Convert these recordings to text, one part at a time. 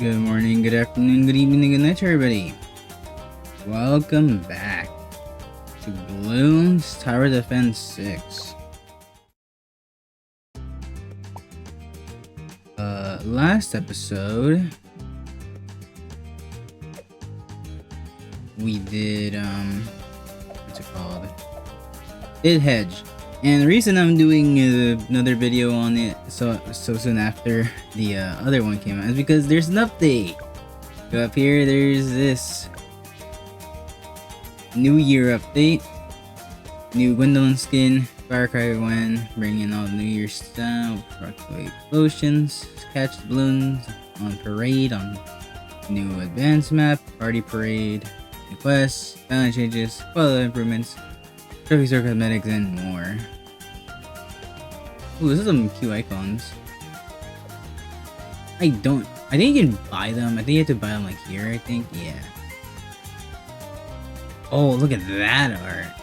Good morning, good afternoon, good evening, good night to everybody. Welcome back to Bloons Tower Defense 6. Last episode we did what's it called? Did Hedge. And the reason I'm doing another video on it so soon after the other one came out is because there's an update. Go up here, there's this New Year update. New Gwendolyn skin, Firecracker Gwen, bringing all the New Year style, rockaway potions, catch the balloons on parade on new advanced map, party parade, new quests, balance changes, quality improvements, trophy store cosmetics, and more. Ooh, this is some cute icons. I think you can buy them. I think you have to buy them like here, I think. Yeah. Oh, look at that art.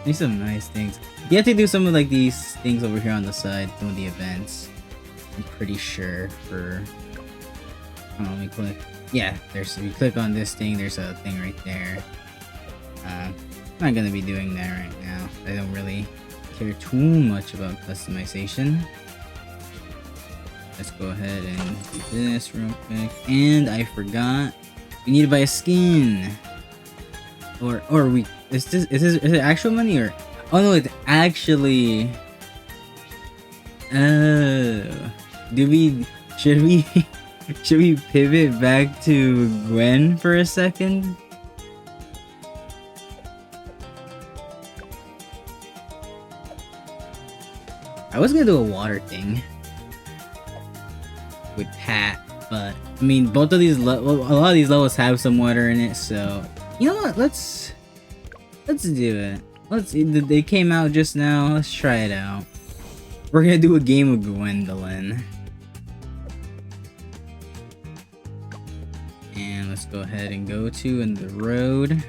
These are some nice things. You have to do some of like these things over here on the side, some of the events. I'm pretty sure for... Oh, let me click. Yeah, if you click on this thing, there's a thing right there. I'm not gonna be doing that right now. I don't really care too much about customization. Let's go ahead and do this real quick. And I forgot, we need to buy a skin. Or we is it actual money or oh no, it's actually should we pivot back to Gwen for a second? I was gonna do a water thing with Pat, but I mean both of these a lot of these levels have some water in it, so you know what, let's do it. They came out just now, let's try it out. We're gonna do a game of Gwendolyn. And let's go ahead and go to in the road.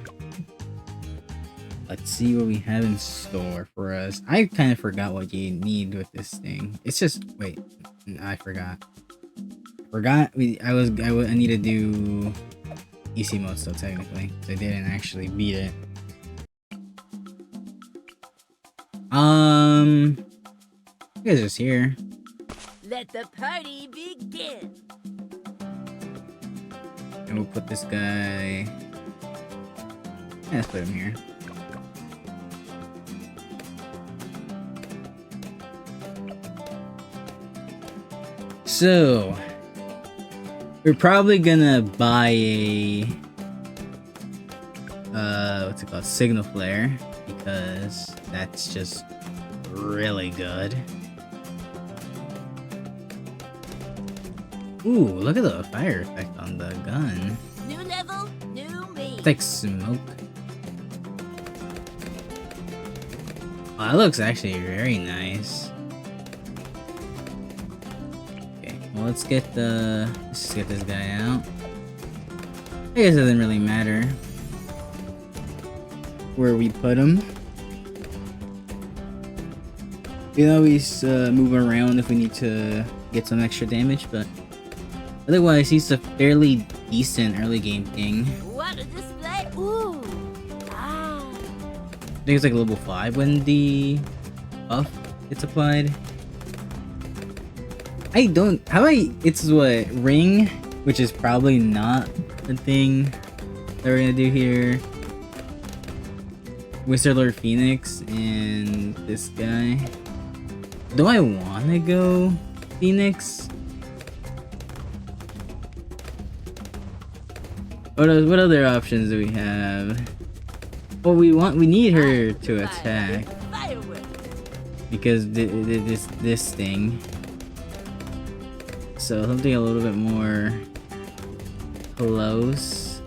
Let's see what we have in store for us. I kind of forgot what you need with this thing. It's just wait, I forgot. I need to do easy mode still technically. So I didn't actually beat it. You guys just here. Let the party begin. And we'll put this guy. Yeah, let's put him here. So we're probably gonna buy a what's it called? Signal flare, because that's just really good. Ooh, look at the fire effect on the gun. New level, new me. It's like smoke. Oh, that looks actually very nice. Okay, well let's just get this guy out. I guess it doesn't really matter where we put him. We can always move around if we need to get some extra damage, but otherwise he's a fairly decent early game thing. What a display! Ooh, ah. I think it's like level 5 when the buff gets applied. It's what, ring, which is probably not the thing that we're gonna do here. Wizard Lord Phoenix and this guy. Do I wanna go Phoenix? What other options do we have? Well, we need her to attack because this thing. So something a little bit more close.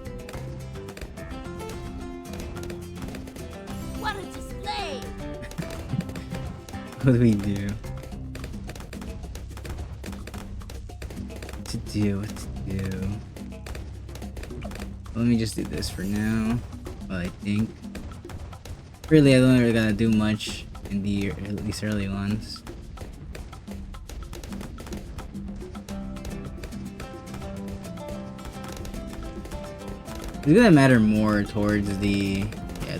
What a display! What do we do? What to do? Let me just do this for now. Well, I think. Really, I don't really gotta do much in these early ones. It's gonna matter more towards the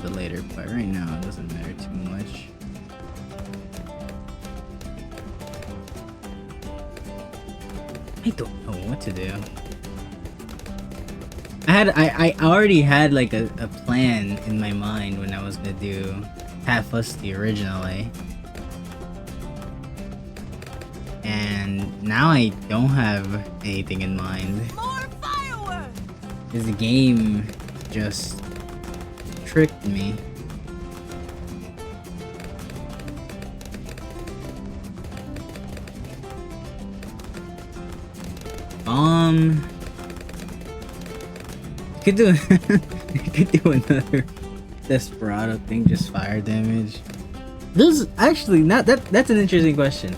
later part. Right now, it doesn't matter too much. I don't know what to do. I already had like a plan in my mind when I was gonna do Half Lusty originally. And now I don't have anything in mind. More fireworks! This game just tricked me. Could do could do another Desperado thing, just fire damage. Does actually not that's an interesting question.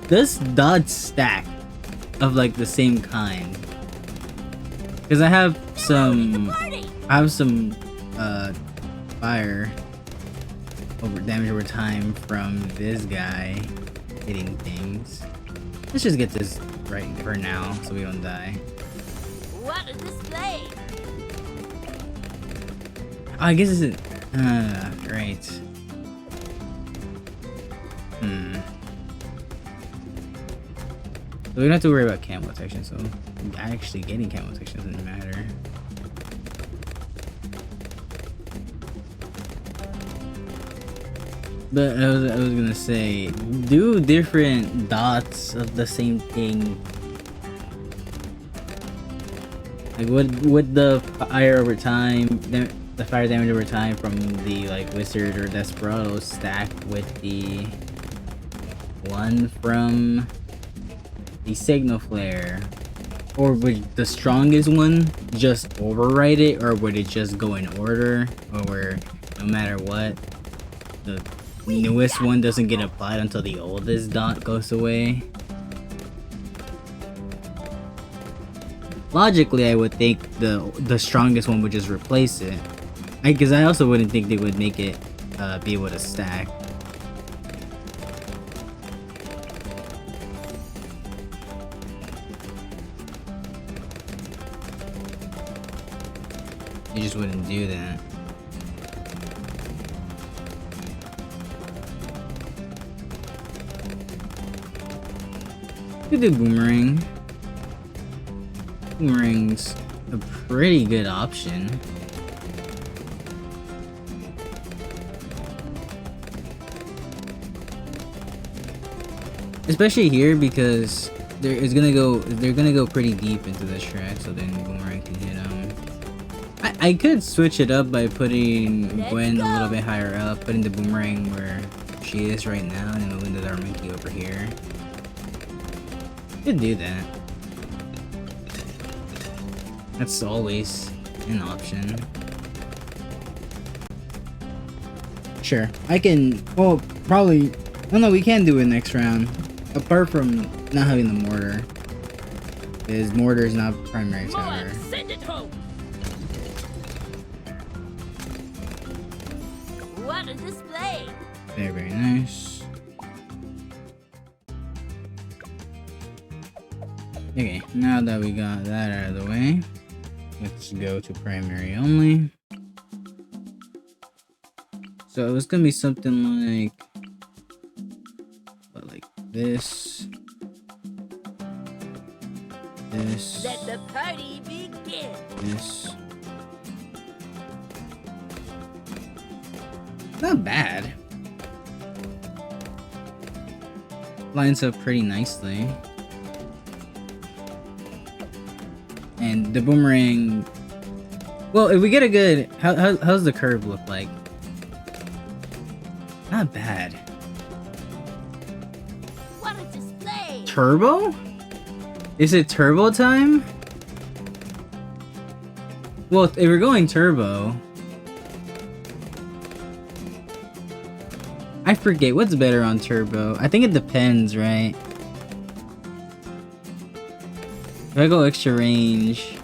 Does dodge stack of like the same kind? Because I have some fire damage over time from this guy hitting things. Let's just get this right for now so we don't die. What a display! Oh, I guess it's right. So we don't have to worry about camo protection, so actually getting camo protection doesn't matter. But I was gonna say, do different dots of the same thing. Like would the fire over time, the fire damage over time from the like Wizard or Desperado stack with the one from the Signal Flare? Or would the strongest one just override it, or would it just go in order, or where no matter what, the newest one doesn't get applied until the oldest dot goes away? Logically, I would think the strongest one would just replace it. Because I also wouldn't think they would make it be able to stack. You just wouldn't do that. You could do Boomerang. Boomerang's a pretty good option. Especially here because they're gonna go pretty deep into this track, so then Boomerang can hit them. I could switch it up by putting Gwen a little bit higher up, putting the Boomerang where she is right now, and moving the Darminky over here. Could do that. That's always an option. Sure, I can. Well, probably. Oh no, we can do it next round. Apart from not having the mortar, because mortar is not primary tower. Send it home. What a display! Very, very nice. Okay, now that we got that out of the way, let's go to primary only. So it's gonna be something like this. Let the party begin. This. Not bad. Lines up pretty nicely. And the Boomerang. Well, if we get a good, how's the curve look like? Not bad. What a display! Turbo? Is it turbo time? Well, if we're going turbo, I forget what's better on turbo. I think it depends, right? If I go extra range,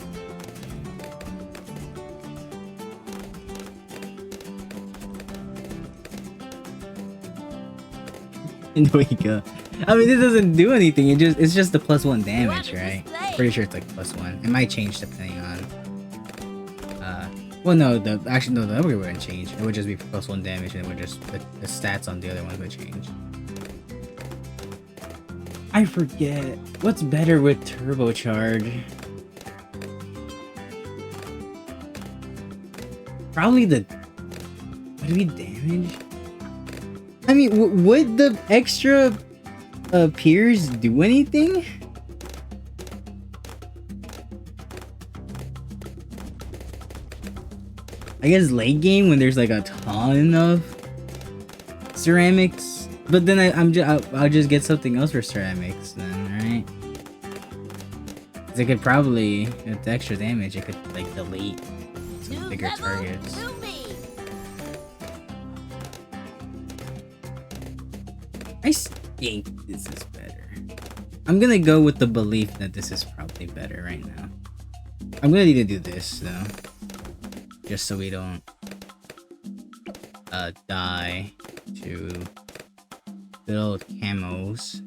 there we go. I mean, this doesn't do anything. It's just the +1 damage, right? Pretty sure it's like +1. It might change depending on Well, no, actually no, the upgrade wouldn't change. It would just be +1 damage, and it would just the stats on the other ones would change. I forget what's better with turbocharge. Probably the would it be damage? I mean, would the extra peers do anything? I guess late game when there's like a ton of ceramics, but then I'll just get something else for ceramics then, right? 'Cause it could probably, with the extra damage, it could like delete some bigger targets. I think this is better. I'm gonna go with the belief that this is probably better right now. I'm gonna need to do this though, just so we don't die to little camos.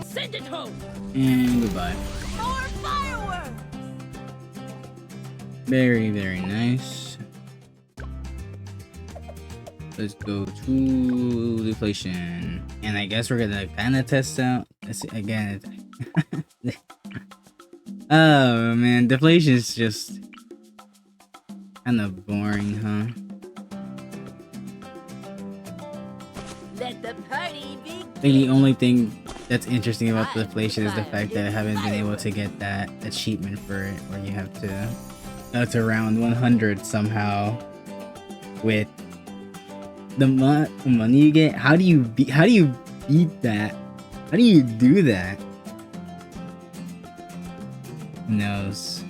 Send it home. And goodbye. More fireworks. Very, very nice. Let's go to deflation. And I guess we're gonna kind of test out. Let's see, again. Oh man, deflation is just kind of boring, huh? Let the party begin. I think the only thing that's interesting about the deflation is the fact that I haven't been able to get that achievement for it, where you have to go to round 100 somehow with the money you get. How do you beat that? How do you do that? Who knows?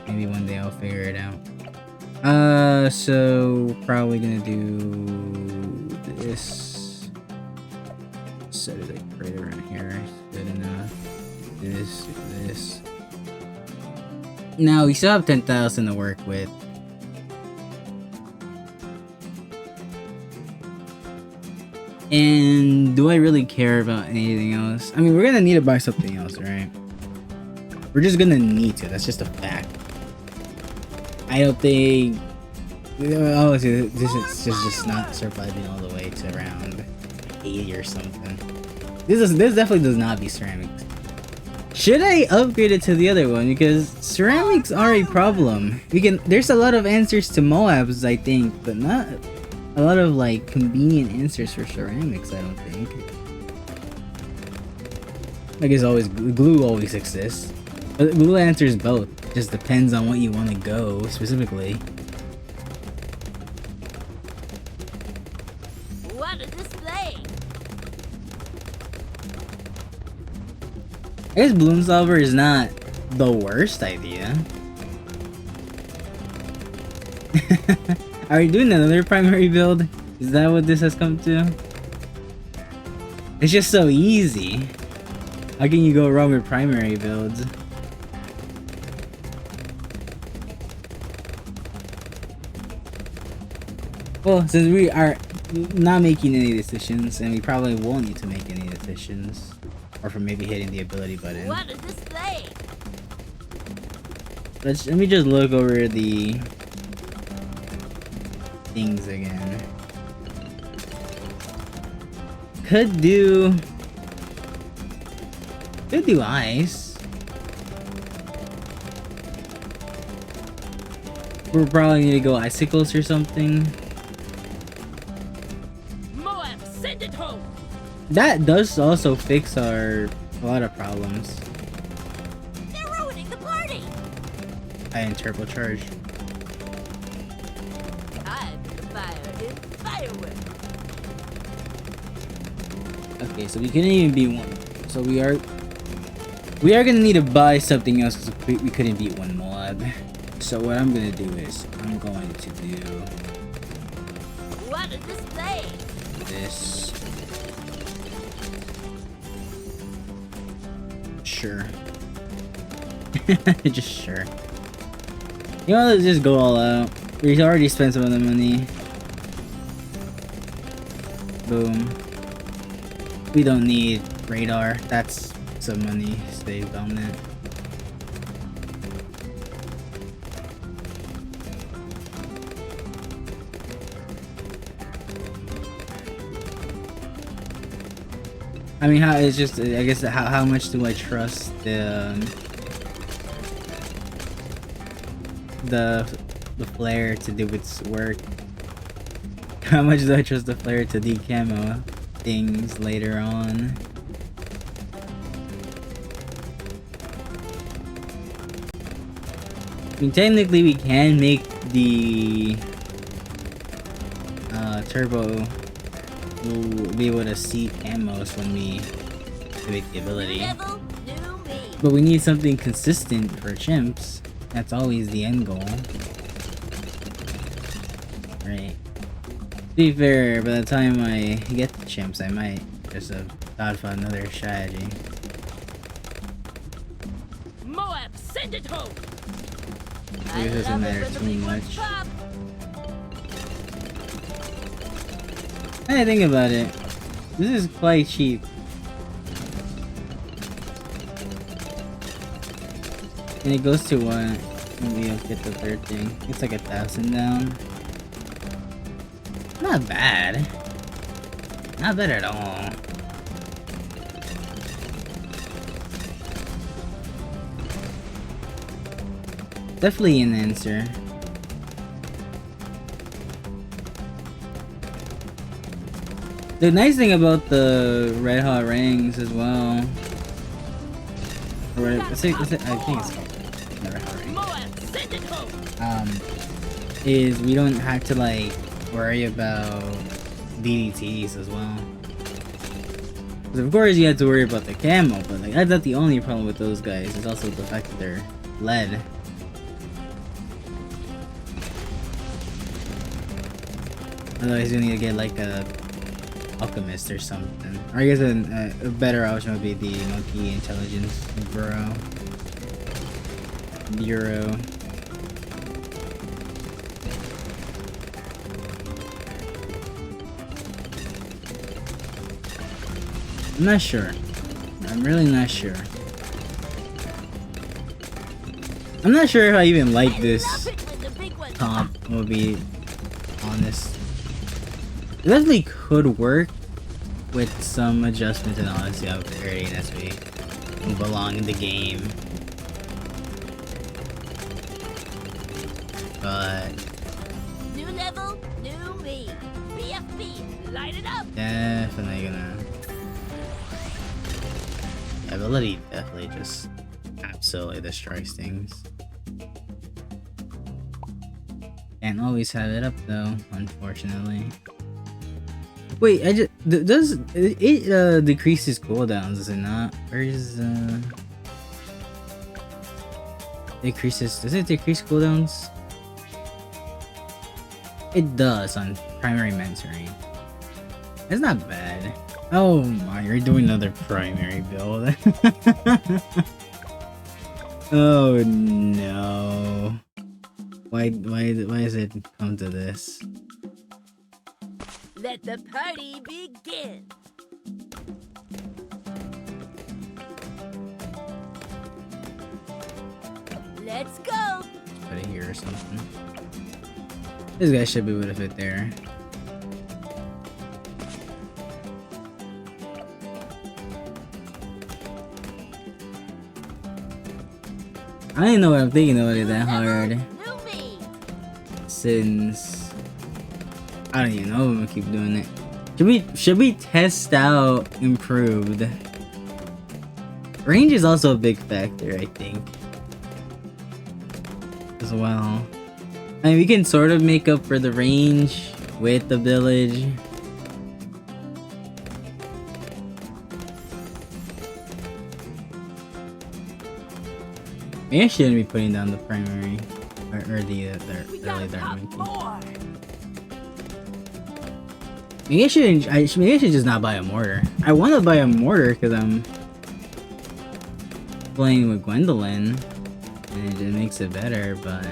Maybe one day I'll figure it out. So probably gonna do this. Set it like right around here. Good enough. This. Now we still have 10,000 to work with. And do I really care about anything else? I mean, we're gonna need to buy something else, right? We're just gonna need to. That's just a fact. I don't think. Oh, this is just not surviving all the way to around 80 or something. This definitely does not be ceramics. Should I upgrade it to the other one? Because ceramics are a problem. There's a lot of answers to Moabs, I think, but not a lot of like convenient answers for ceramics, I don't think. I guess glue always exists. But glue answers both. Just depends on what you want to go specifically. What a display. I guess Bloon Solver is not the worst idea. Are we doing another primary build? Is that what this has come to? It's just so easy. How can you go wrong with primary builds? Well, since we are not making any decisions, and we probably won't need to make any decisions, or from maybe hitting the ability button. What a display. Let me just look over the things again. Could do ice. We're probably gonna go icicles or something. Moab, send it home. That does also fix a lot of problems. They're ruining the party. And turbocharge. I'm the fire in fireworks. Okay, so we couldn't even beat one. So we are gonna need to buy something else because we couldn't beat one mob. So what I'm gonna do is I'm going to do What a display! this. Sure. Just sure. You know, let's just go all out. We already spent some of the money. Boom. We don't need radar. That's some money saved on that. I mean, how it's just, I guess, how much do I trust the flare to do its work? How much do I trust the flare to decamo things later on? I mean, technically we can make the turbo. We'll be able to see camos when we activate the ability. Level, new me. But we need something consistent for chimps. That's always the end goal. Right. To be fair, by the time I get the chimps, I might just have thought of another strategy. Moab, send it home. It doesn't matter too much. I think about it. This is quite cheap. And it goes to what? When we get the third thing. It's like 1,000 down. Not bad. Not bad at all. Definitely an answer. The nice thing about the red hot rings as well, or I think it's called the red hot ring, is we don't have to like worry about DDTs as well. Because of course you have to worry about the camo, but like that's not the only problem with those guys. It's also the fact that they're lead. Otherwise you need to get like a alchemist or something. Or I guess a better option would be the monkey intelligence bureau. I'm not sure. I'm really not sure. I'm not sure if I even like this comp, will be honest. It definitely could work with some adjustments and honestly upgrading as we move along in the game. But New level, new me. BFB, light it up. definitely gonna. Ability definitely just absolutely destroys things. Can't always have it up though, unfortunately. Wait, I just does it decreases cooldowns, does it not? Where is decreases? Does it decrease cooldowns? It does on primary mentoring. That's not bad. Oh my, you're doing another primary build. Oh no. Why does it come to this? Let the party begin. Let's go. Put it here or something. This guy should be able to fit there. I don't know what I'm thinking about it that hard. New me. Since I don't even know if I'm gonna keep doing it. Should we test out improved? Range is also a big factor, I think. As well. I mean, we can sort of make up for the range with the village. Maybe I shouldn't be putting down the primary or the We early gotta dark pop monkey. more. Maybe I should. Maybe I should just not buy a mortar. I want to buy a mortar because I'm playing with Gwendolyn, and it just makes it better. But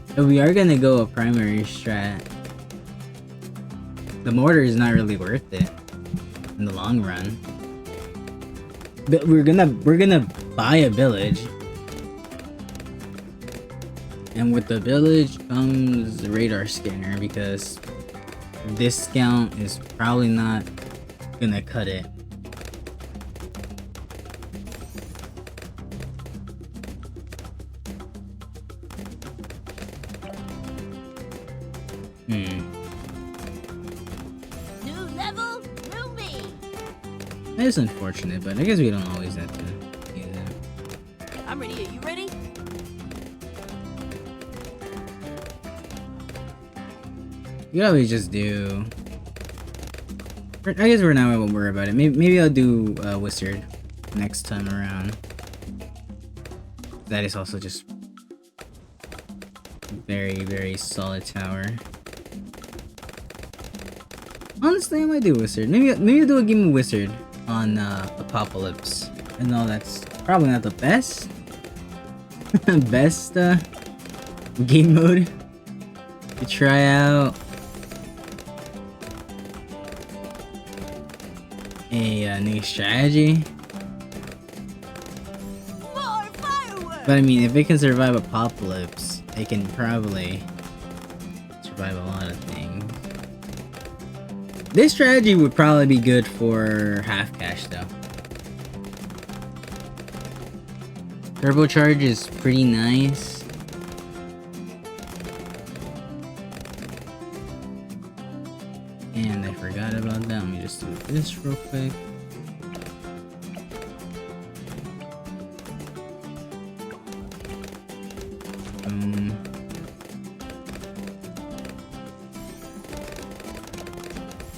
if we are gonna go a primary strat, the mortar is not really worth it in the long run. But we're gonna buy a village, and with the village comes the radar scanner because discount is probably not gonna cut it. New level, new me. That is unfortunate, but I guess we don't always have to use it. I'm ready. Are you ready? You could always just do. I guess we're not gonna worry about it. Maybe I'll do Wizard next time around. That is also just very solid tower. Honestly, I might do Wizard. Maybe I'll do a game of Wizard on Apocalypse. I know that's probably not the best game mode to try out. A new strategy. More fireworks. But I mean, if it can survive Apocalypse, it can probably survive a lot of things. This strategy would probably be good for half cash though. Turbocharge is pretty nice. And I forgot about that. Let me just do this real quick.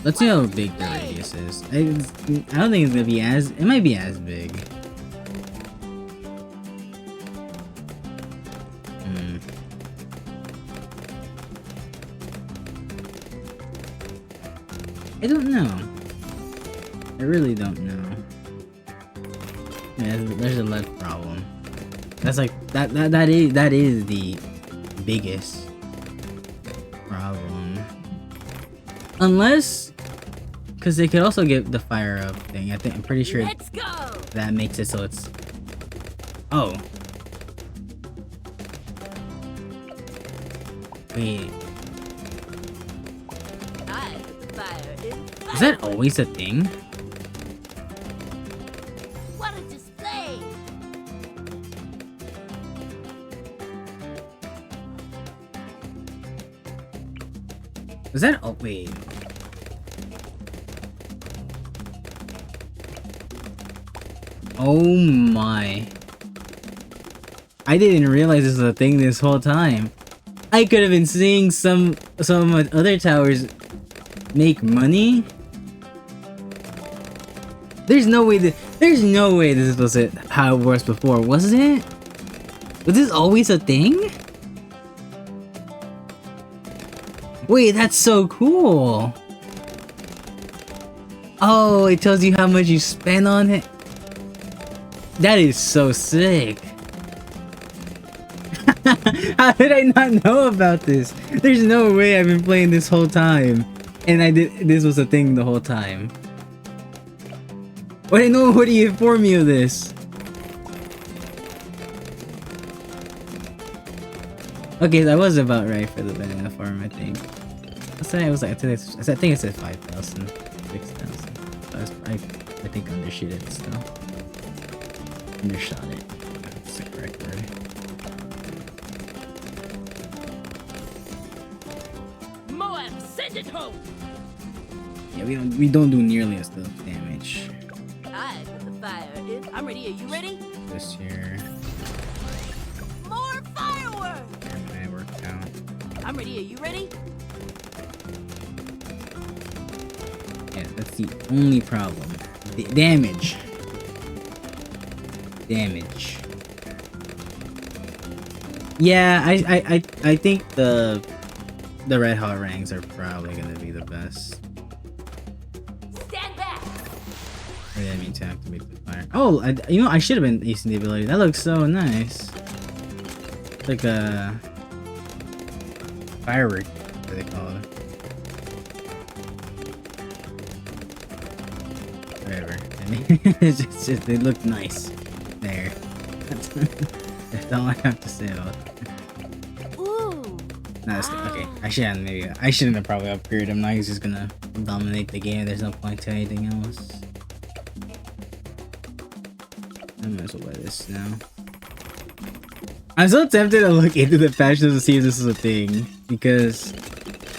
Let's see how big the radius is. I don't think it's gonna be as. It might be as big. I don't know. I really don't know. Yeah, there's a lead problem. That's like that is the biggest problem. Unless, because they could also get the fire up thing. I'm pretty sure Let's go. that makes it so it's. Oh. Wait. I put the fire in. Is that always a thing? What a display. Is that? Oh wait. Oh my. I didn't realize this was a thing this whole time. I could have been seeing some other towers make money. There's no way this was how it was before, was it? Was this always a thing? Wait, that's so cool. Oh, it tells you how much you spent on it. That is so sick. How did I not know about this? There's no way I've been playing this whole time and this was a thing the whole time. Wait, no, what do you inform me of this? Okay, I was about right for the banana farm, I think. I said it was like, I think it said 5,000, 6,000. I think undershot it still. Undershot it. That's the correct word. Moab, send it home. Yeah, we don't do nearly as much damage. I put the fire in. I'm ready. Are you ready? This here. More fireworks. Here my work count. I'm ready. Are you ready? Yeah, that's the only problem. The damage. Damage. Yeah, I think the red hot ranks are probably gonna be the best. Stand back. Or I mean to activate the fire. Oh, you know, I should have been using the ability. That looks so nice. Like a firework, what they call it. Whatever. I mean, it's just they look nice. There. That's all I have to say about it. Ooh. No, okay. I shouldn't have probably upgraded him. Now he's just gonna dominate the game. There's no point to anything else. I might as well buy this now. I'm so tempted to look into the patch notes to see if this is a thing, because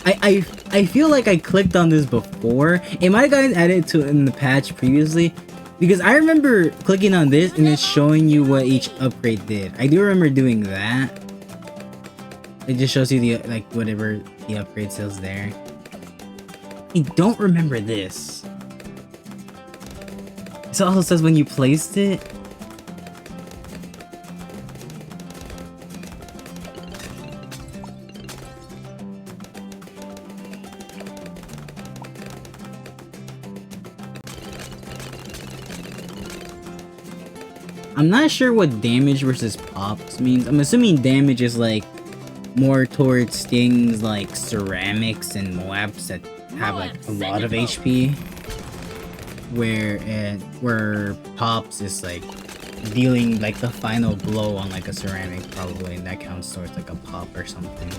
I feel like I clicked on this before. It might have gotten added to in the patch previously, because I remember clicking on this and it's showing you what each upgrade did. I do remember doing that. It just shows you the like whatever the upgrade says there. I don't remember this. It also says when you placed it. I'm not sure what damage versus pops means. I'm assuming damage is like more towards things like ceramics and Moabs that have like a lot of HP, where pops is like dealing like the final blow on like a ceramic probably, and that counts towards like a pop or something.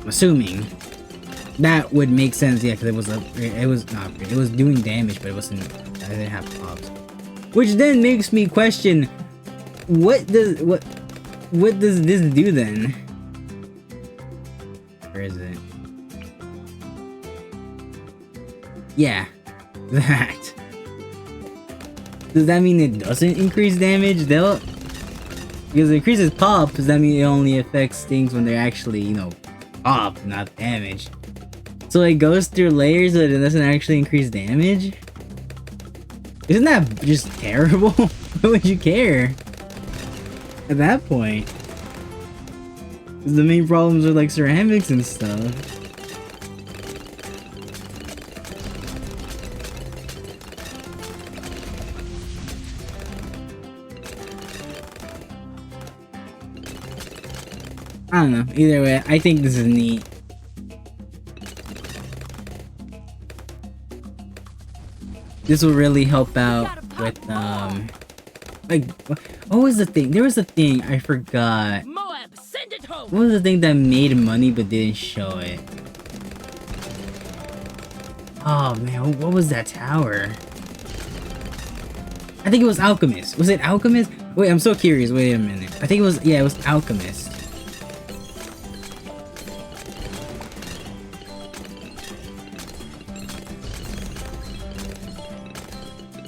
I'm assuming that would make sense, yeah, because it was doing damage, but it didn't have pops. Which then makes me question, what does this do then? Where is it? Yeah, that. Does that mean it doesn't increase damage? Because it increases pop, does that mean it only affects things when they're actually, you know, pop, not damage? So it goes through layers but it doesn't actually increase damage? Isn't that just terrible? Why would you care? At that point. The main problems are like ceramics and stuff. I don't know. Either way, I think this is neat. This will really help out with like what was the thing? There was a thing I forgot. Moab, send it home. What was the thing that made money but didn't show it? Oh man, what was that tower? I think it was Alchemist. Was it Alchemist? Wait, I'm so curious. Wait a minute. I think it was, yeah, it was Alchemist.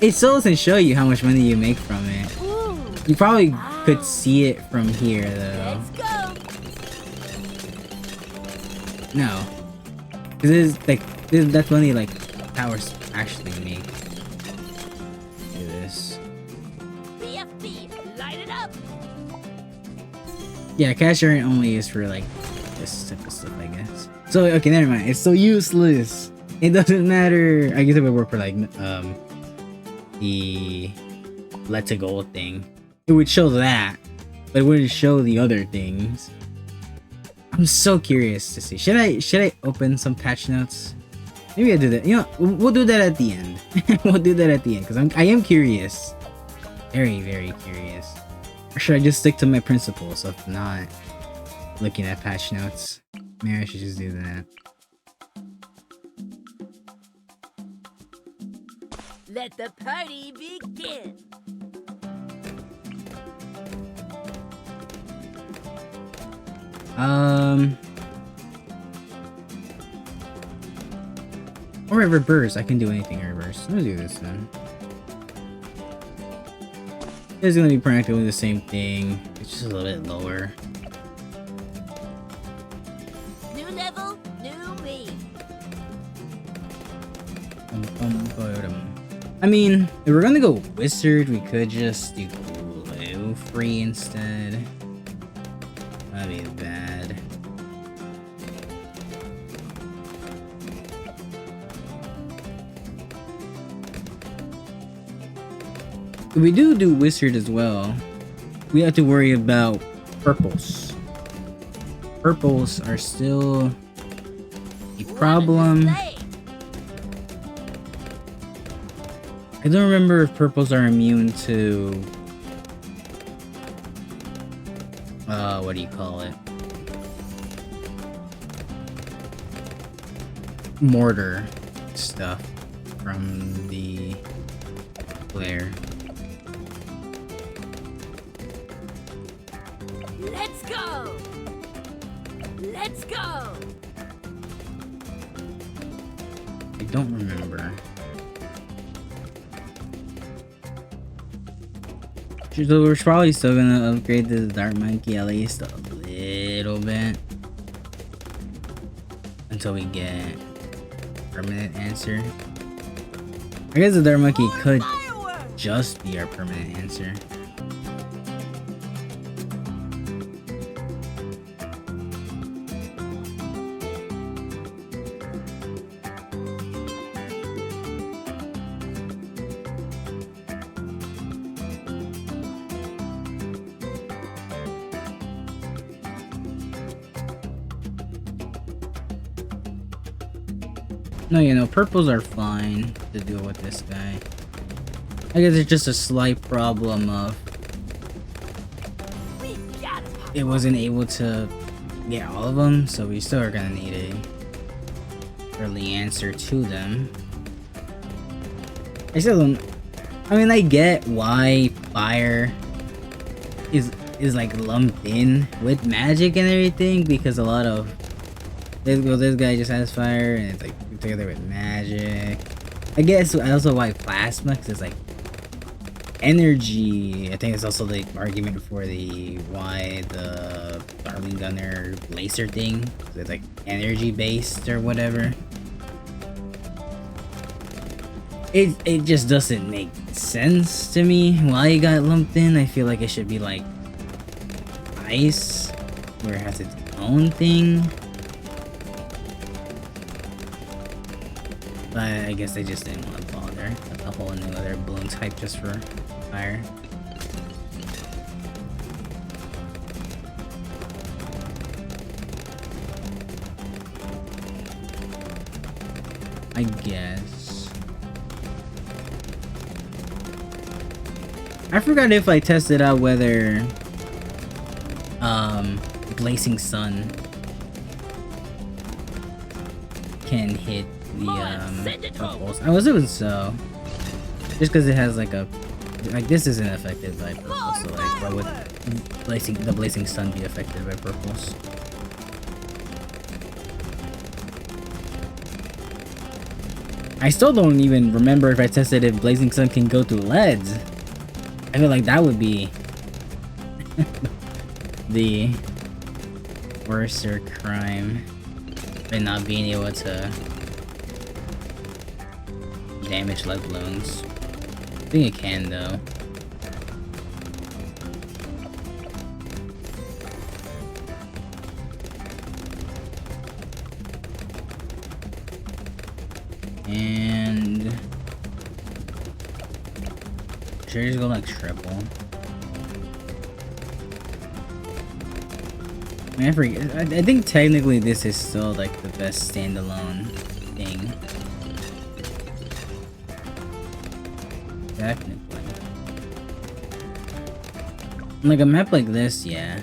It still doesn't show you how much money you make from it. Ooh. You probably could see it from here though. Let's go. No. Cause it's like, that's money like towers actually make. Do this. BFB, light it up. Yeah, cash earn only is for like this type of stuff, I guess. So okay, never mind. It's so useless. It doesn't matter. I guess it would work for like the Let's Go thing. It would show that, but it wouldn't show the other things. I'm so curious to see. Should I open some patch notes? Maybe I do that. You know, we'll do that at the end. We'll do that at the end because I am curious. Very, very curious. Or should I just stick to my principles of not looking at patch notes? Maybe I should just do that. Let the party begin. Or a reverse. I can do anything in reverse. Let's do this then. It's gonna be practically the same thing. It's just a little bit lower. New level, new me. I mean, if we're gonna go wizard, we could just do glue free instead. That'd be bad. If we do wizard as well, we have to worry about purples. Purples are still a problem. I don't remember if purples are immune to what do you call it? Mortar stuff from the flare. Let's go! Let's go! I don't remember. So we're probably still gonna upgrade the Dark Monkey at least a little bit until we get permanent answer. I guess the Dark Monkey could just be our permanent answer. No, you know, purples are fine to deal with this guy. I guess it's just a slight problem of it wasn't able to get all of them, so we still are gonna need a early answer to them. I still don't. I mean, I get why fire is like lumped in with magic and everything, because a lot of this guy just has fire and it's like together with magic. I guess also why plasma, because it's like energy. I think it's also the argument for why the Darling Gunner laser thing, it's like energy based or whatever. It just doesn't make sense to me why it got lumped in. I feel like it should be like ice, where it has its own thing. But I guess they just didn't want to bother. That's a whole new other balloon type just for fire. I guess. I forgot if I tested out whether Blazing Sun can hit the purples. I was doing so. Just because it has like a this isn't affected by purples, so like why would the Blazing Sun be affected by purples? I still don't even remember if I tested if Blazing Sun can go through leads. I feel like that would be the worser crime by not being able to damage lead balloons. I think it can though. And should I just go like triple? I mean, I forget. I think technically this is still like the best standalone thing. Technically. Like a map like this, yeah.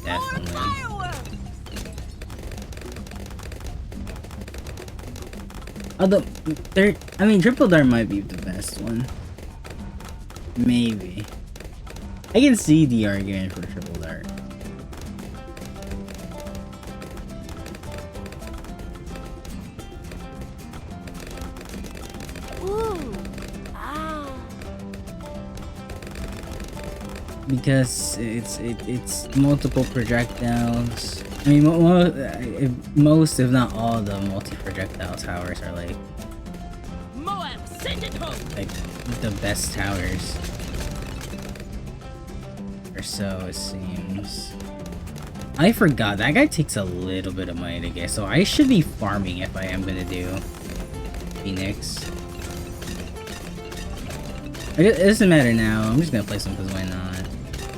Definitely. Although, I mean, Triple Dart might be the best one. Maybe. I can see the argument for Triple Dart. Ooh. Ah. Because it's multiple projectiles. I mean, most, if not all, the multi-projectile towers are like Moab, send it home. the best towers. or so it seems. I forgot that guy takes a little bit of money to get, so I should be farming if I am gonna do Phoenix. It doesn't matter now. I'm just gonna play some because why not?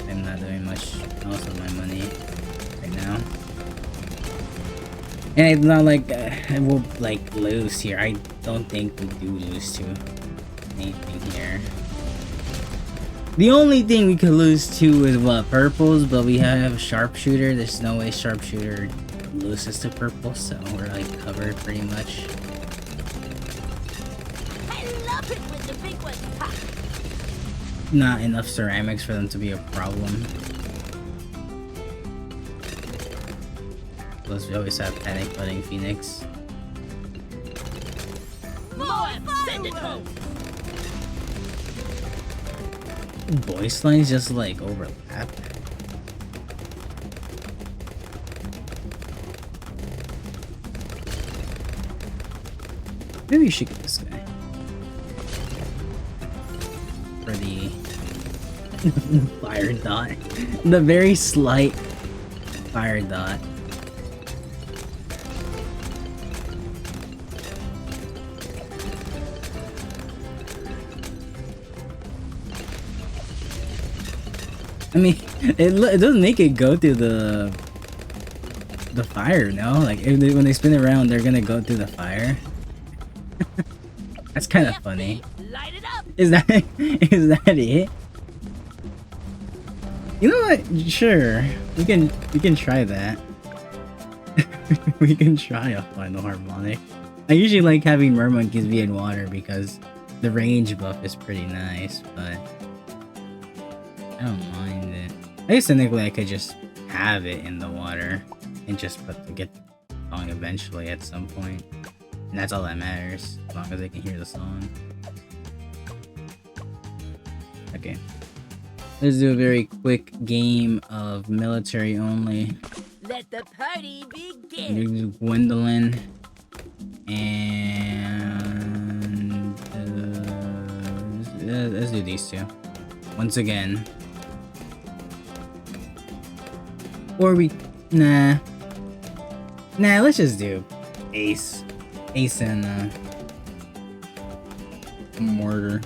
I'm not doing much else with my money right now. And it's not like we'll like lose here. I don't think we do lose to anything here. The only thing we could lose to is what, purples, but we have sharpshooter. There's no way sharpshooter loses to purple, so we're like covered pretty much. I love it when the big ones pop. Not enough ceramics for them to be a problem. Plus we always have panic butting Phoenix. Moab, send it home. Voice lines just like overlap. Maybe we should get this guy for the fire dot. The very slight fire dot. I mean, it doesn't make it go through the fire, no? Like when they spin around, they're gonna go through the fire. That's kind of funny. Light it up. Is that it? You know what? Sure, we can try that. We can try a final harmonic. I usually like having mermonkeys be in water because the range buff is pretty nice, but I don't mind it. I guess technically I could just have it in the water and just get the song eventually at some point. And that's all that matters, as long as I can hear the song. Okay. Let's do a very quick game of military only. Let the party begin. Do Gwendolyn. And let's do these two. Once again. Or nah, let's just do Ace and Mortar.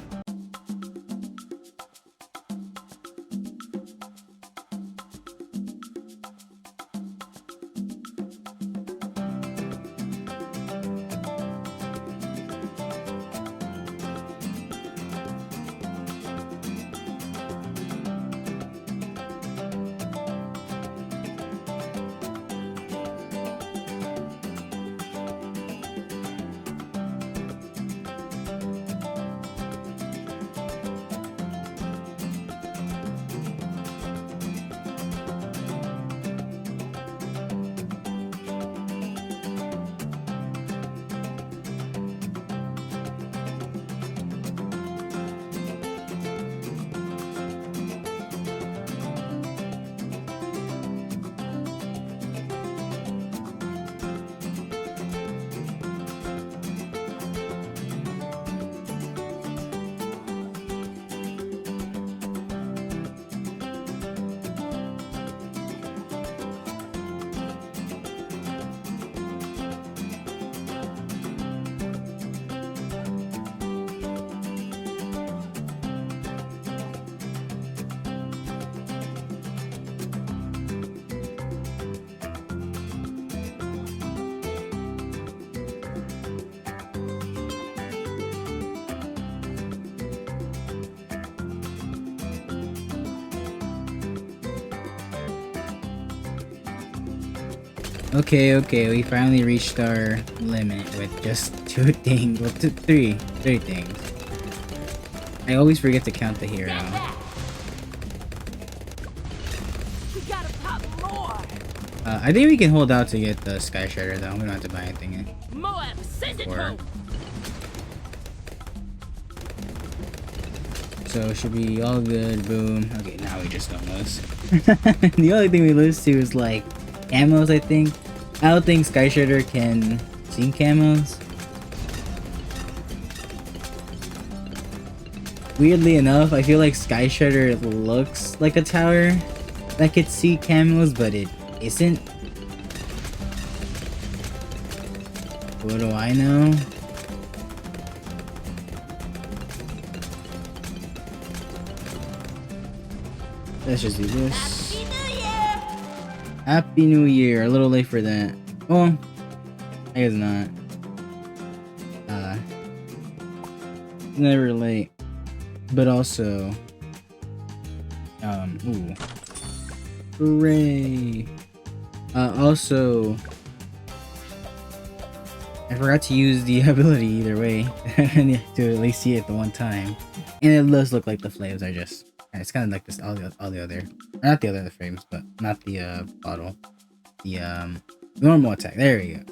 Okay, we finally reached our limit with just two things. Well, three things. I always forget to count the hero. We gotta pop more. I think we can hold out to get the Sky Shredder though. We don't have to buy anything. Moab, send it Or- home. So should be all good. Boom. Okay, now we just don't lose. The only thing we lose to is like camos, I think. I don't think Sky Shredder can see camos. Weirdly enough, I feel like Sky Shredder looks like a tower that could see camos, but it isn't. What do I know? Let's just do this. Happy New Year! Happy New Year. A little late for that. Well, I guess not. Never late. But also, ooh. Hooray. Also, I forgot to use the ability either way to at least see it the one time. And it does look like the flames are just, it's kind of like this, all the other, not the other frames, but not the bottle. The normal attack. There we go.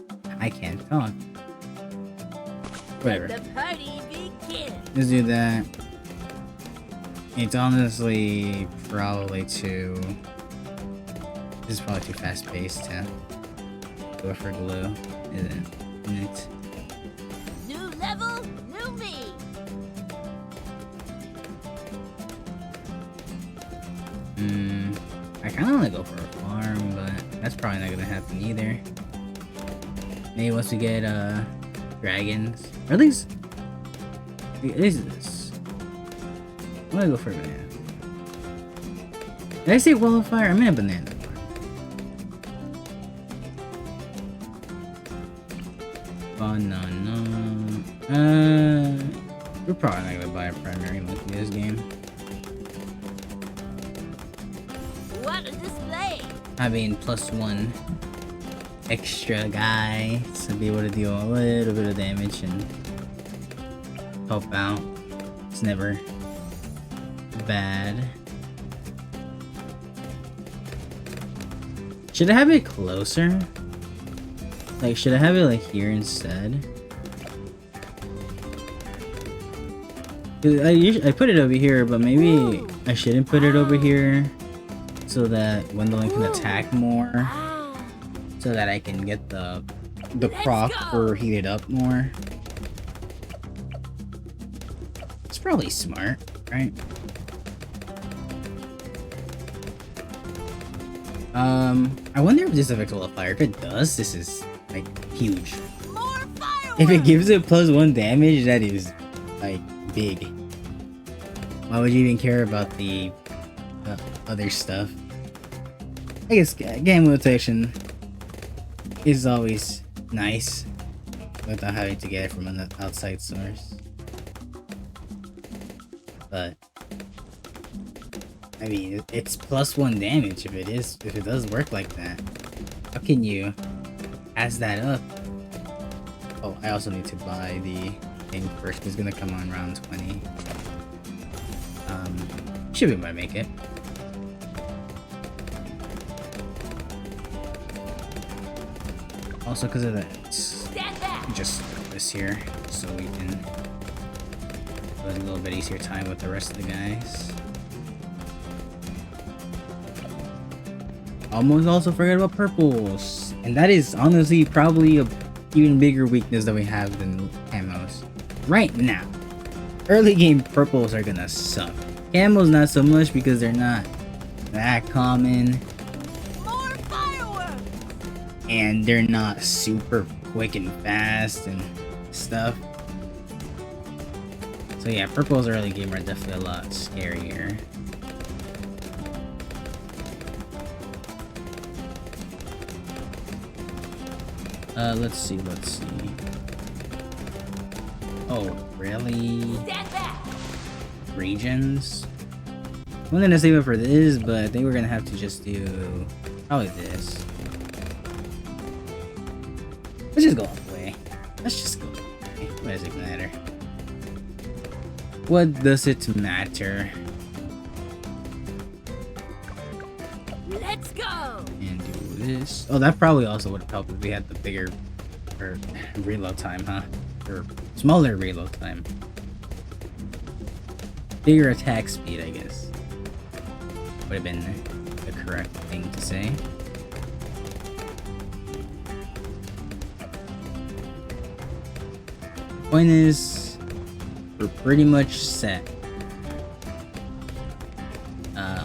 I can't talk. Whatever. The party begins. Let's do that. It's honestly probably too. This is probably too fast paced to go for glue, isn't it? New level, new me. I kind of want to go for a farm, but that's probably not gonna happen either. Maybe once we get dragons, or at least this. I'm gonna go for a banana. Did I say wall of fire? I meant a banana farm. Banana. We're probably not gonna buy a primary monkey in this game. What a display! Having +1 extra guy to be able to deal a little bit of damage and help out. It's never bad. Should I have it closer? Like, should I have it like here instead? 'Cause I put it over here, but maybe I shouldn't put it over here so that Gwendolyn can attack more, so that I can get the proc for heated up more. It's probably smart, right? I wonder if this affects wall of fire. If it does, this is like huge. More fireworks! If it gives it +1 damage, that is like big. Why would you even care about the other stuff? I guess game rotation is always nice without having to get it from an outside source. But I mean, it's +1 damage if it does work like that. How can you pass that up? Oh, I also need to buy the thing first. It's gonna come on round 20. Should be able to make it. Also, because of that, Stand back! just put this here so we can have a little bit easier time with the rest of the guys. Almost also forgot about purples, and that is honestly probably a even bigger weakness that we have than camos right now. Early game purples are gonna suck. Camos not so much because they're not that common More fireworks! and they're not super quick and fast and stuff. So yeah, purples early game are definitely a lot scarier. Let's see. Oh, really? Stand back! Regions? I'm gonna save it for this, but I think we're gonna have to just do probably this. Let's just go all the way. Let's just go all the way. What does it matter? What does it matter? Let's go! And do this. Oh, that probably also would have helped if we had the bigger reload time, huh? Or smaller reload time. Bigger attack speed, I guess. Would have been the correct thing to say. Point is, we're pretty much set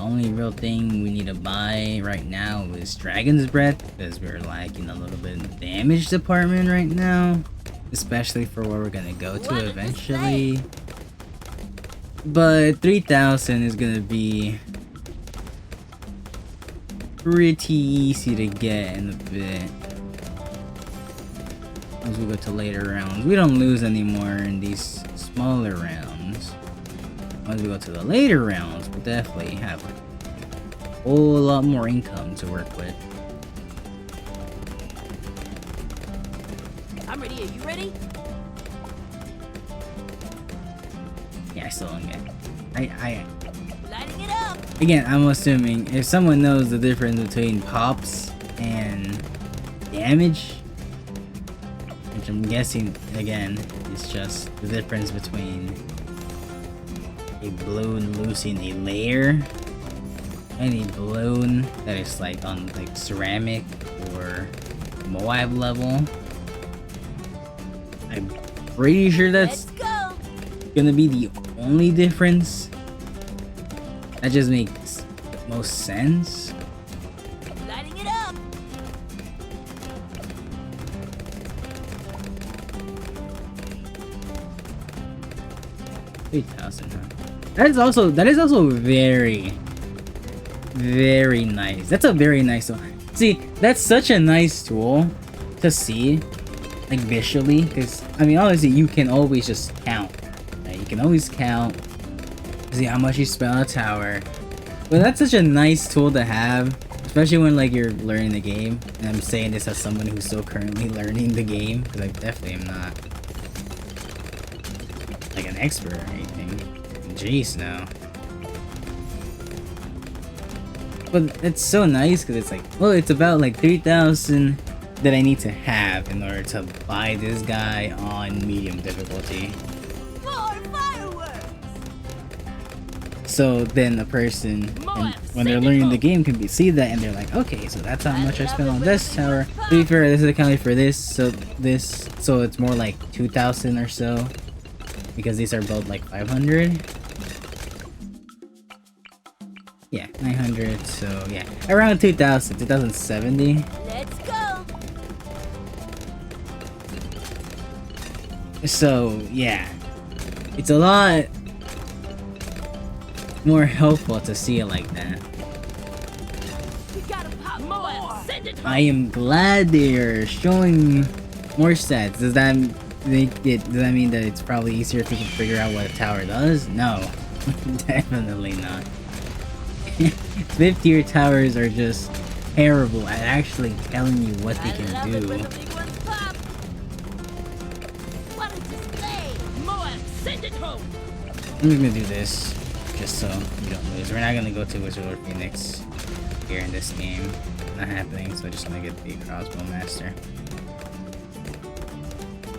only real thing we need to buy right now is Dragon's Breath, because we're lacking a little bit in the damage department right now, especially for where we're gonna go to eventually. But 3,000 is gonna be pretty easy to get in a bit. As we go to later rounds, we don't lose anymore in these smaller rounds. Once we go to the later rounds, we'll definitely have a whole lot more income to work with. I'm ready. Are you ready? Yeah, I still don't get it. Lighting it up. Again, I'm assuming if someone knows the difference between pops and damage, which I'm guessing, again, is just the difference between a balloon losing a layer and a balloon that is like on like ceramic or Moab level. I'm pretty sure that's Let's go. gonna be the only difference. That just makes the most sense. Lighting it up. $3,000, huh? That is also very, very nice. That's a very nice tool. See, that's such a nice tool to see, like visually, because I mean, obviously you can always just count. Right? You can always count, see how much you spend on a tower. But that's such a nice tool to have, especially when like you're learning the game. And I'm saying this as someone who's still currently learning the game, because I definitely am not like an expert or anything. Jeez, no. But it's so nice because it's like, well, it's about like 3,000 that I need to have in order to buy this guy on medium difficulty. More fireworks. So then a person, when they're learning the game, can see that and they're like, okay, so that's how much I spent on this tower. To be fair, this is accounting for this, so it's more like 2,000 or so, because these are both like 500. Yeah, 900, so yeah, around 2,000, 2,070. Let's go. So yeah, it's a lot more helpful to see it like that. We gotta pop more. Send it. I am glad they're showing more stats. Does that mean that it's probably easier if you can figure out what a tower does? No, definitely not. 5th tier towers are just terrible at actually telling you what they can do. When the big ones pop. What a display. More. Send it home. I'm just gonna do this just so you don't lose. We're not gonna go to Wizard Lord Phoenix here in this game. Not happening, so I'm just gonna get the crossbow master.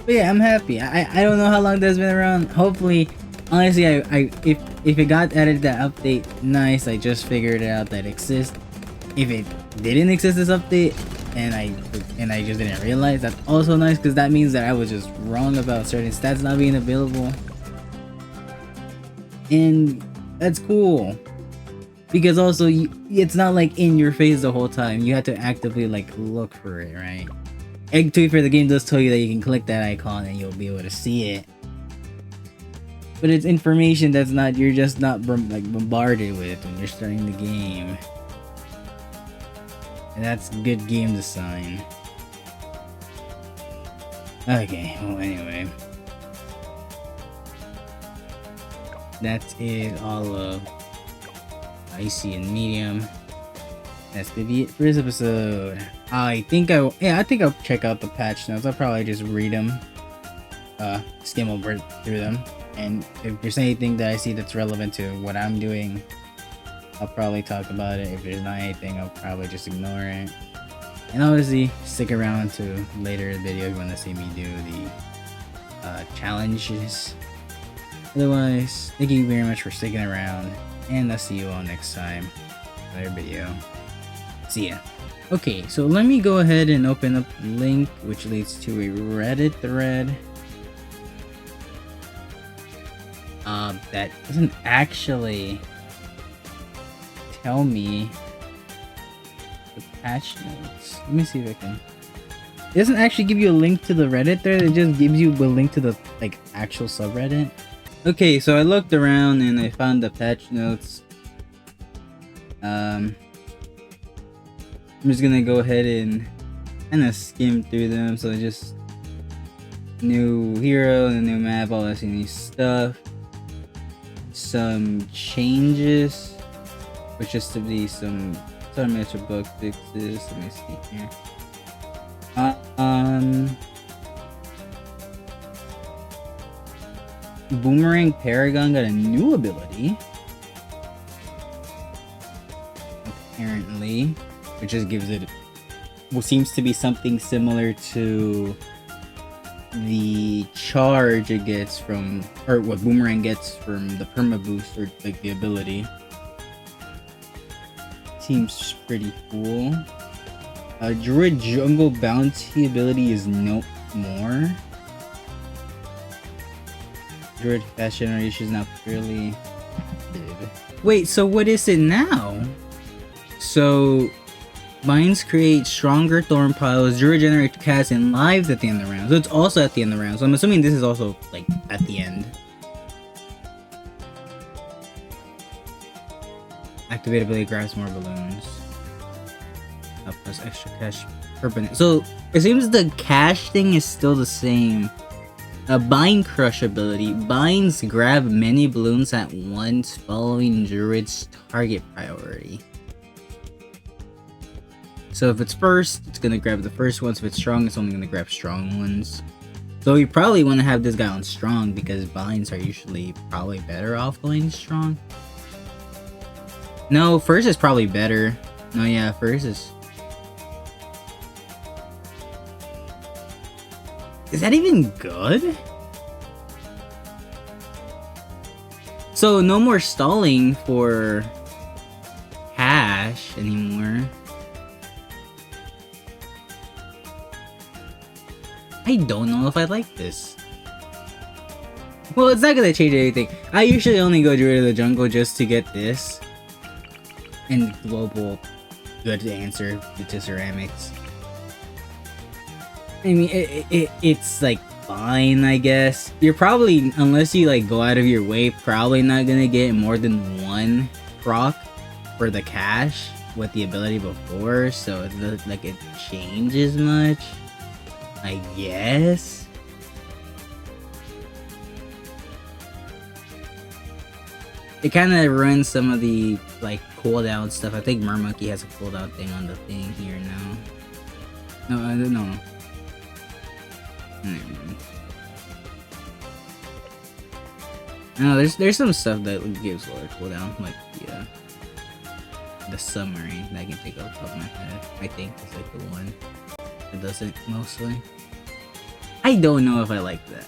But yeah, I'm happy. I don't know how long that's been around. Hopefully, honestly, if it got added to that update, nice. I just figured out that it exists. If it didn't exist this update and I just didn't realize, that's also nice, because that means that I was just wrong about certain stats not being available. And that's cool, because also it's not like in your face the whole time. You have to actively like look for it, right? And to be fair, the game does tell you that you can click that icon and you'll be able to see it. But it's information that's not, you're just not like bombarded with when you're starting the game. And that's good game design. Okay, well anyway. That's it, all of Icy and Medium. That's gonna be it for this episode. I think I'll check out the patch notes. I'll probably just read them. Skim over through them. And if there's anything that I see that's relevant to what I'm doing, I'll probably talk about it. If there's not anything, I'll probably just ignore it. And obviously, stick around to later video if you want to see me do the challenges. Otherwise, thank you very much for sticking around, and I'll see you all next time. Another video. See ya. Okay, so let me go ahead and open up the link, which leads to a Reddit thread. That doesn't actually tell me the patch notes. Let me see if I can. It doesn't actually give you a link to the Reddit there. It just gives you a link to the like actual subreddit. Okay, so I looked around and I found the patch notes. I'm just gonna go ahead and kind of skim through them. So just new hero, the new map, all that new stuff. Some changes, which is to be some metro bug fixes. Let me see here. Boomerang Paragon got a new ability, apparently, which just gives it what seems to be something similar to the charge it gets from, or what Boomerang gets from the perma boost, or like the ability. Seems pretty cool. Druid Jungle Bounty ability is no more. Druid Fast Generation is now purely active. Wait, so what is it now? So Mines create stronger thorn piles, Druid generate cast and lives at the end of the round. So it's also at the end of the round. So I'm assuming this is also like at the end. Activate ability grabs more balloons. Plus extra cash permanent. So it seems the cash thing is still the same. A Bind Crush ability. Binds grab many balloons at once following Druid's target priority. So if it's first, it's gonna grab the first ones. If it's strong, it's only gonna grab strong ones. So you probably want to have this guy on strong because binds are usually probably better off going strong. No, first is probably better. No, yeah, first is... Is that even good? So no more stalling for cash anymore. I don't know if I like this. Well, it's not gonna change anything. I usually only go Druid of the Jungle just to get this. And global good answer to ceramics. I mean, it's like fine, I guess. You're probably, unless you like go out of your way, probably not gonna get more than one proc for the cash with the ability before, so it doesn't like it changes much, I guess. It kind of ruins some of the like cooldown stuff. I think Mermonkey has a cooldown thing on the thing here now. No. No, there's some stuff that gives lower cooldown, like the submarine that I can take off the top of my head. I think is like the one that does it mostly. I don't know if I like that.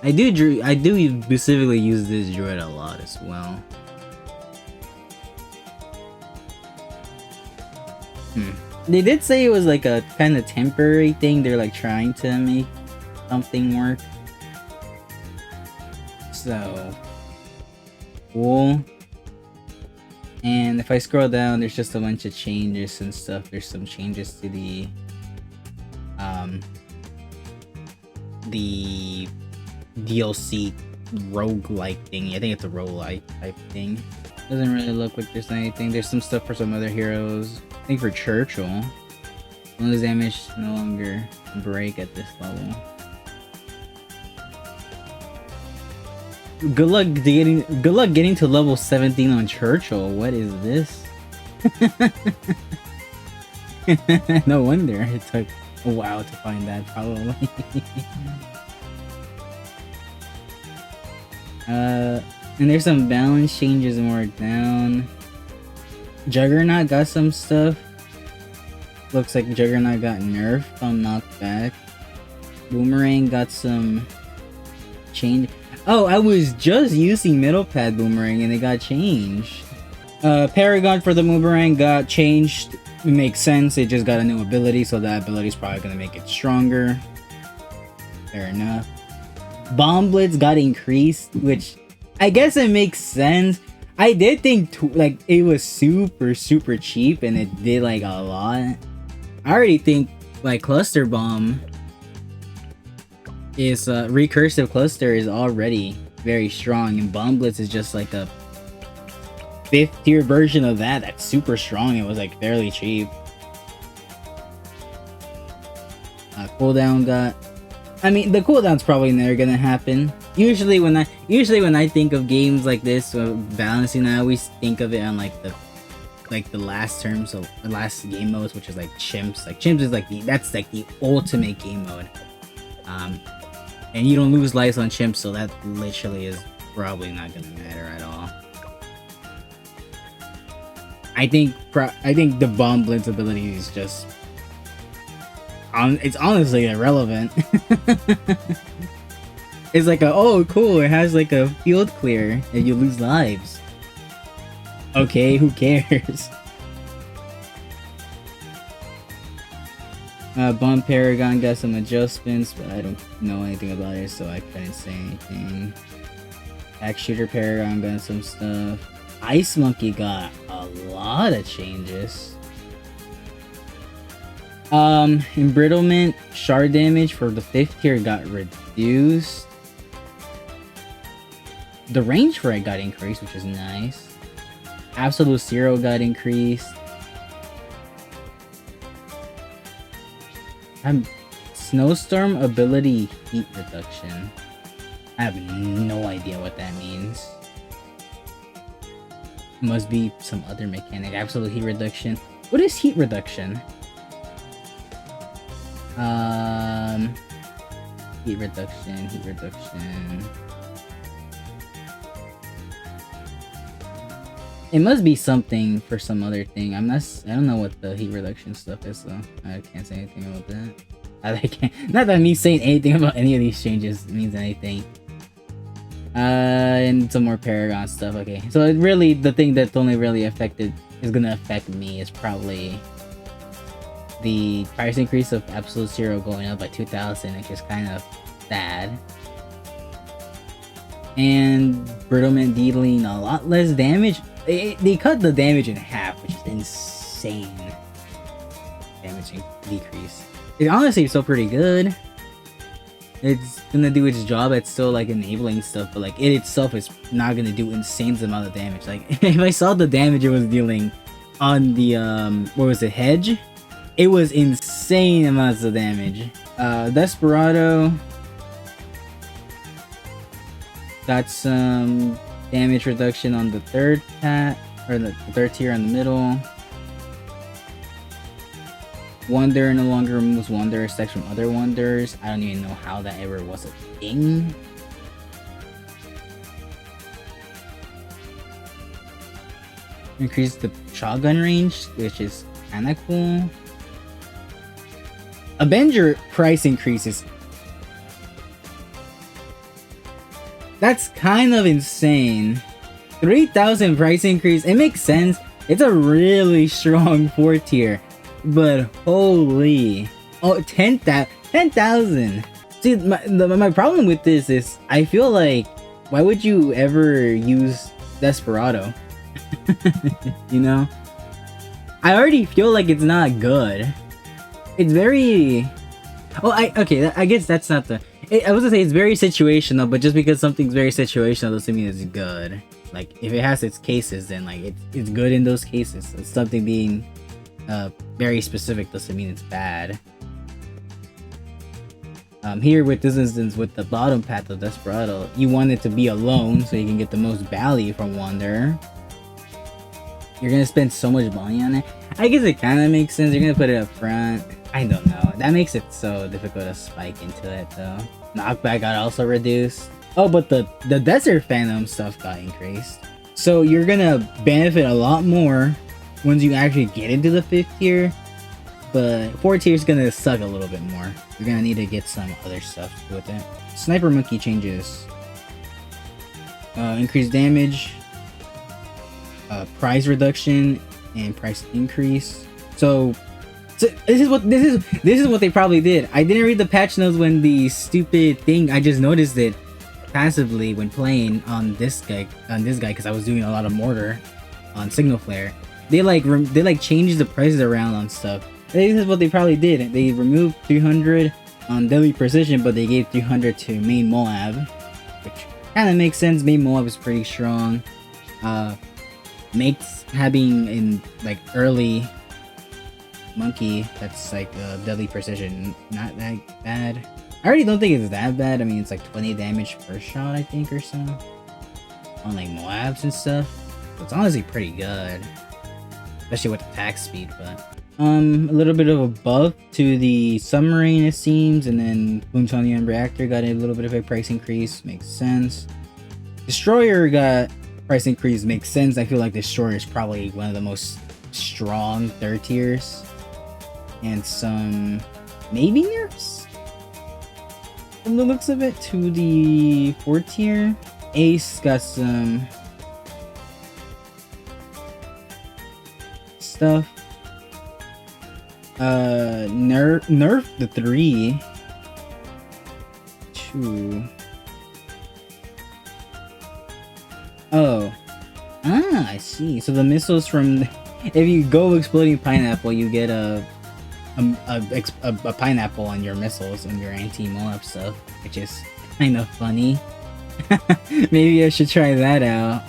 I do specifically use this druid a lot as well. They did say it was like a kind of temporary thing. They're like trying to make something work. So cool. And if I scroll down, there's just a bunch of changes and stuff. There's some changes to the DLC roguelike thing. I think it's a roguelike type thing. Doesn't really look like there's anything. There's some stuff for some other heroes. I think for Churchill, bonus damage no longer break at this level. Good luck getting to level 17 on Churchill. What is this? No wonder it took a while to find that, probably. And there's some balance changes more down. Juggernaut got some stuff. Looks like Juggernaut got nerfed on knockback. Boomerang got some change. Oh, I was just using middle pad Boomerang and it got changed. Paragon for the Boomerang got changed. It makes sense. It just got a new ability, so that ability is probably gonna make it stronger. Fair enough. Bomb Blitz got increased, which I guess it makes sense. I did think like it was super cheap and it did like a lot. I already think like cluster bomb is recursive cluster is already very strong, and bomb blitz is just like a 5th tier version of that that's super strong. It was like fairly cheap. Cooldown got, I mean, the cooldown's probably never gonna happen. Usually when I think of games like this balancing, I always think of it on like the last terms of the last game modes, which is like chimps. Like chimps is like that's like the ultimate game mode. And you don't lose lives on chimps, so that literally is probably not gonna matter at all. I think the bomb blitz ability is just it's honestly irrelevant. It's like oh cool, it has like a field clear and you lose lives. Okay, who cares? Bomb Paragon got some adjustments, but I don't know anything about it, so I couldn't say anything. Axe Shooter Paragon got some stuff. Ice Monkey got a lot of changes. Embrittlement, shard damage for the 5th tier got reduced. The range for it got increased, which is nice. Absolute Zero got increased. Snowstorm ability heat reduction. I have no idea what that means. Must be some other mechanic. Absolute heat reduction. What is heat reduction? Heat reduction. It must be something for some other thing. I don't know what the heat reduction stuff is, so I can't say anything about that. Not that me saying anything about any of these changes means anything. And some more Paragon stuff. Okay, so it really, the thing that's only really is gonna affect me is probably the price increase of Absolute Zero going up by 2,000, which is kind of sad. And Brittlement dealing a lot less damage. They cut the damage in half, which is insane. Damage decrease. It honestly is still pretty good. It's gonna do its job at still like enabling stuff, but like it itself is not gonna do insane amount of damage. Like if I saw the damage it was dealing on the what was it, hedge? It was insane amounts of damage. Desperado got some damage reduction on the 3rd pat, or the 3rd tier in the middle. Wonder no longer removes Wonder effects from other Wonders. I don't even know how that ever was a thing. Increase the shotgun range, which is kinda cool. Avenger price increases. That's kind of insane. 3,000 price increase. It makes sense. It's a really strong 4th tier. But holy. Oh, 10,000. See, my problem with this is I feel like, why would you ever use Desperado? You know? I already feel like it's not good. It's very... Oh, I guess that's not the... I was gonna say it's very situational, but just because something's very situational doesn't mean it's good. Like, if it has its cases, then like it's good in those cases. It's something being very specific doesn't mean it's bad. Here with this instance, with the bottom path of Desperado, you want it to be alone so you can get the most value from Wander. You're gonna spend so much money on it. I guess it kind of makes sense. You're gonna put it up front. I don't know. That makes it so difficult to spike into it though. Knockback got also reduced. Oh, but the Desert Phantom stuff got increased. So you're gonna benefit a lot more once you actually get into the 5th tier. But 4th tier is gonna suck a little bit more. You're gonna need to get some other stuff with it. Sniper Monkey changes. Increased damage. Price reduction and price increase. So this is what they probably did. I didn't read the patch notes when the stupid thing, I just noticed it. passively when playing on this guy because I was doing a lot of mortar on Signal Flare. They like changed the prices around on stuff. This is what they probably did. They removed 300 on Deadly Precision, but they gave 300 to main Moab, which kind of makes sense. Main Moab is pretty strong. Makes having in like early monkey that's like Deadly Precision not that bad. I already don't think it's that bad. I mean, it's like 20 damage per shot, I think, or so on like Moabs and stuff. So it's honestly pretty good, especially with attack speed. But a little bit of a buff to the submarine, it seems, and then Plutonium Reactor got a little bit of a price increase. Makes sense. Destroyer got price increase. Makes sense. I feel like Destroyer is probably one of the most strong 3rd tiers, and some maybe nerfs from the looks of it to the 4th tier. Ace got some stuff. Nerf the 3 to I see. So the missiles from if you go Exploding Pineapple, you get a pineapple on your missiles and your anti-Moab stuff, which is kind of funny. Maybe I should try that out.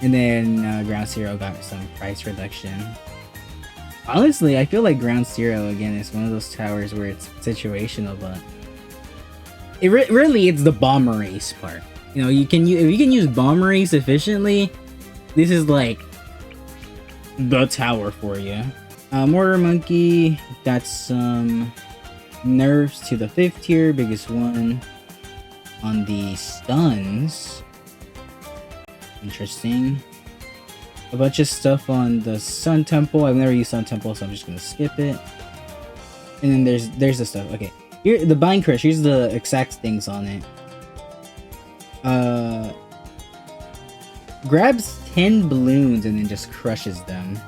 And then Ground Zero got some price reduction. Honestly, I feel like Ground Zero again is one of those towers where it's situational, but really it's the bomber race part. You know, if you can use bomber race efficiently, this is like the tower for you. Mortar Monkey got some nerfs to the 5th tier, biggest one on the stuns. Interesting. A bunch of stuff on the Sun Temple. I've never used Sun Temple, so I'm just gonna skip it. And then there's the stuff. Okay, here the Bind Crush. Here's the exact things on it. Grabs 10 balloons and then just crushes them.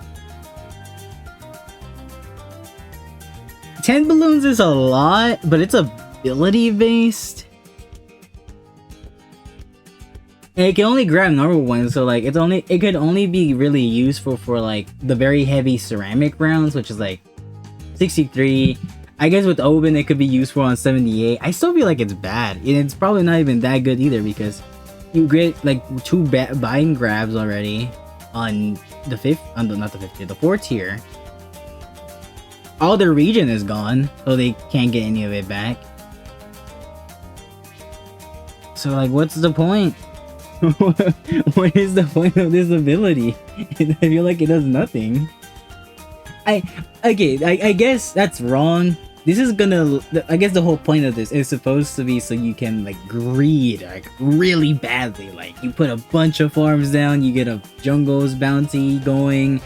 10 balloons is a lot, but it's ability based. And it can only grab normal ones, so like it could only be really useful for like the very heavy ceramic rounds, which is like 63. I guess with Oben it could be useful on 78. I still feel like it's bad, and it's probably not even that good either because you get like 2 bind grabs already on the 4th tier. All their region is gone, so they can't get any of it back. So like, what's the point? What is the point of this ability? I feel like it does nothing. I guess that's wrong. This is gonna, I guess the whole point of this is supposed to be so you can like greed like really badly. Like you put a bunch of farms down, you get a jungles bounty going,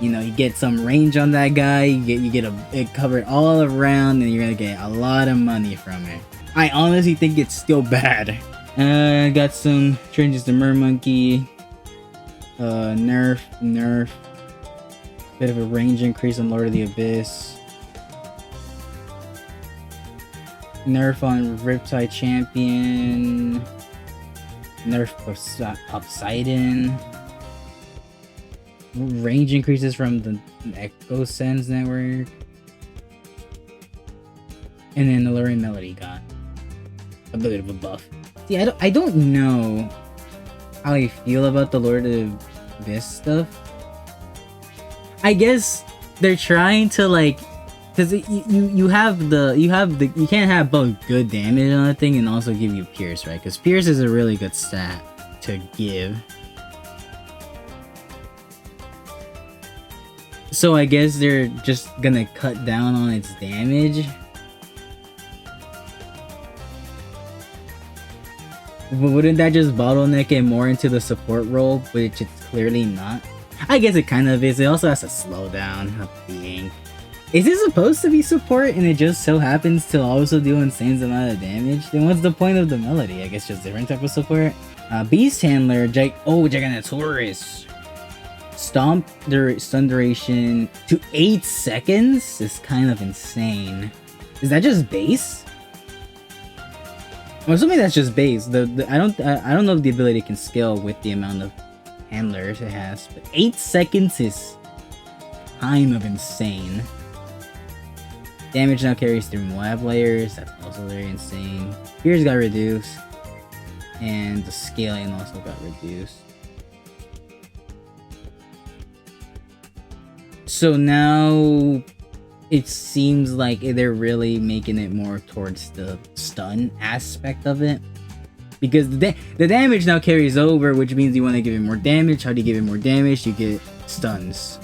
you know, you get some range on that guy, you get it covered all around, and you're gonna get a lot of money from it. I honestly think it's still bad. Got some changes to Mer Monkey. Nerf. Bit of a range increase on Lord of the Abyss. Nerf on Riptide Champion. Nerf Poseidon. Range increases from the Echo Sense network. And then Alluring Melody got a bit of a buff. See, I don't know how I feel about the Lord of Abyss stuff. I guess they're trying to like, because you can't have both good damage on a thing and also give you Pierce, right? Because Pierce is a really good stat to give. So I guess they're just gonna cut down on its damage. But wouldn't that just bottleneck it more into the support role, which it's clearly not? I guess it kind of is. It also has to slow down a being. Is it supposed to be support and it just so happens to also do insane amount of damage? Then what's the point of the melody? I guess just different type of support. Beast Handler, Giganotaurus. Stomp their stun duration to 8 seconds is kind of insane. Is that just base? I'm assuming that's just base. I don't know if the ability can scale with the amount of handlers it has, but 8 seconds is kind of insane. Damage now carries through Moab layers. That's also very insane. Fears got reduced, and the scaling also got reduced. So now it seems like they're really making it more towards the stun aspect of it. Because the damage now carries over, which means you want to give it more damage. How do you give it more damage? You get stuns.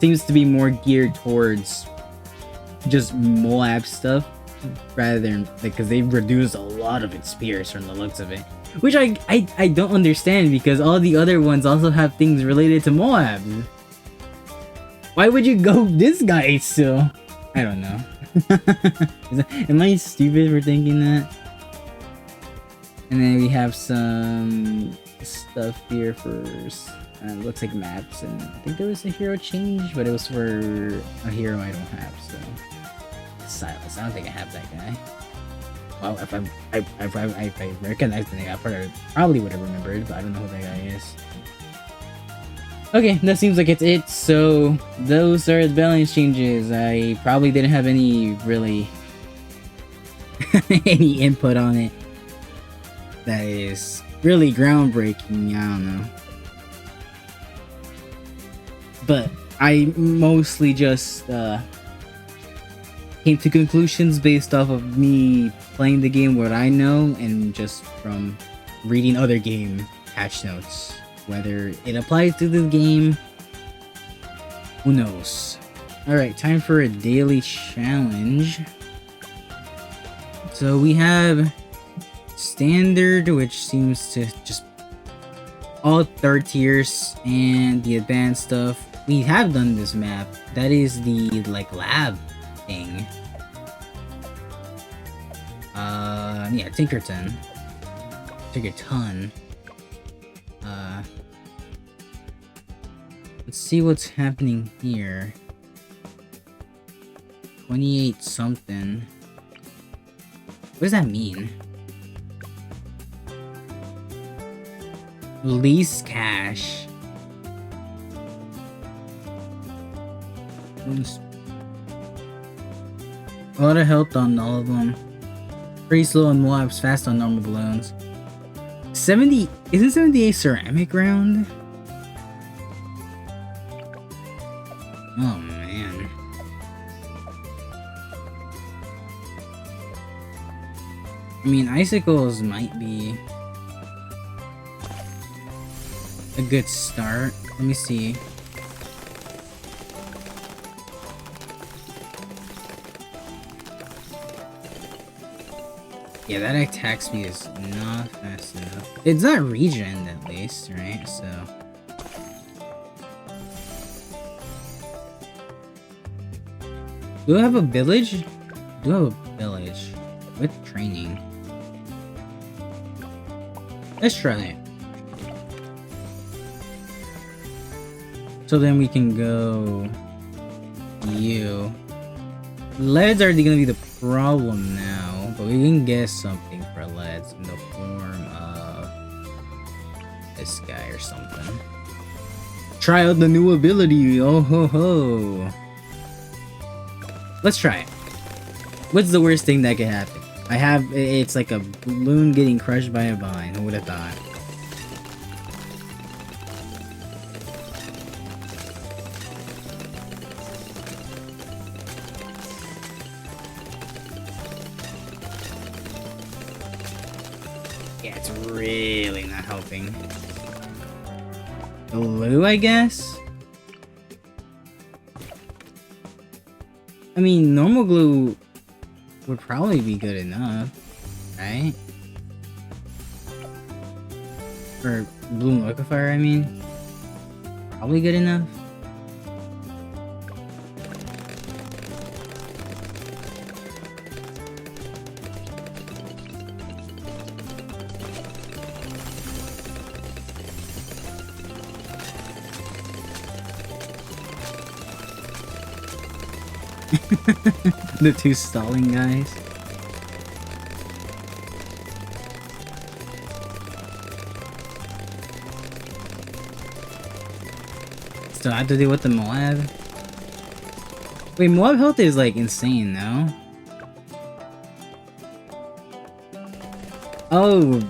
Seems to be more geared towards just Moab stuff rather than because they reduced a lot of its spears from the looks of it. Which I don't understand because all the other ones also have things related to Moab. Why would you go this guy still? I don't know. Am I stupid for thinking that? And then we have some stuff here for looks like maps, and I think there was a hero change, but it was for a hero I don't have. So Silas, I don't think I have that guy. Well, if I recognized the name, I probably would have remembered, but I don't know who that guy is. Okay, that seems like it's it. So those are the balance changes. I probably didn't have any really any input on it that is really groundbreaking. I don't know, but I mostly just came to conclusions based off of me playing the game, what I know, and just from reading other game patch notes. Whether it applies to this game, who knows? Alright, time for a daily challenge. So we have standard, which seems to just all 3rd tiers, and the advanced stuff. We have done this map. That is the like lab thing. Yeah, Tinkerton. Tinkerton. Let's see what's happening here. 28 something. What does that mean? Lease cash. A lot of health on all of them. Pretty slow on Moabs, fast on normal balloons. 70, isn't 78 ceramic round? Oh man. I mean, icicles might be a good start. Let me see. Yeah, that attack speed is not fast enough. It's not regen at least, right? So do I have a village? Do I have a village with training? Let's try it. So then we can go you. Leads are gonna be the problem now, but we can get something for leads in the form of this guy or something. Try out the new ability. Oh ho ho. Let's try it. What's the worst thing that could happen? It's like a balloon getting crushed by a vine. Who would have thought? Yeah, it's really not helping. Glue, I guess? I mean, normal glue would probably be good enough, right? Or Bloom liquefier, I mean. Probably good enough. The two stalling guys. Still have to deal with the Moab. Wait, Moab health is like insane, no? Oh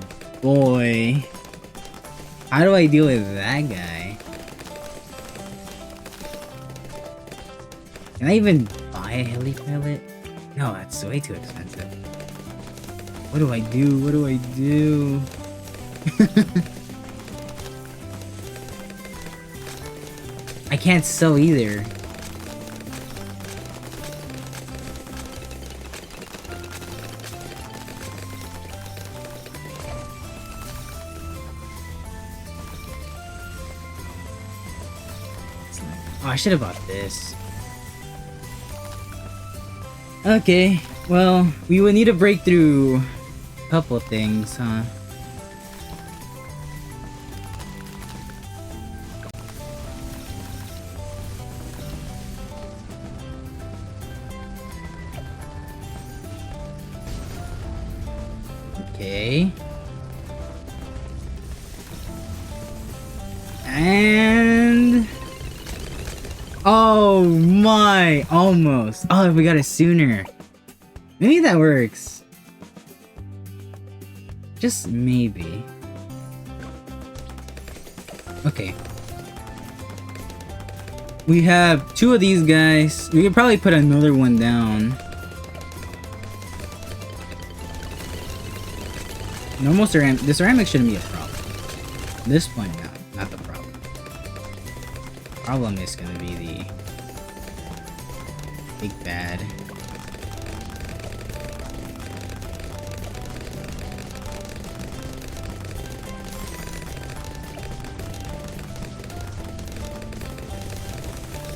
boy. How do I deal with that guy? Can I even buy a heli pilot? No, that's way too expensive. What do I do? What do I do? I can't sell either. Oh, I should have bought this. Okay, well, we would need to break through a couple of things, huh? Okay. And... oh my! Almost! Oh, we got it sooner. Maybe that works. Just maybe. Okay. We have 2 of these guys. We could probably put another one down. Normal ceramic. The ceramic shouldn't be a problem. At this point, no, not the problem. Problem is gonna be the big bad.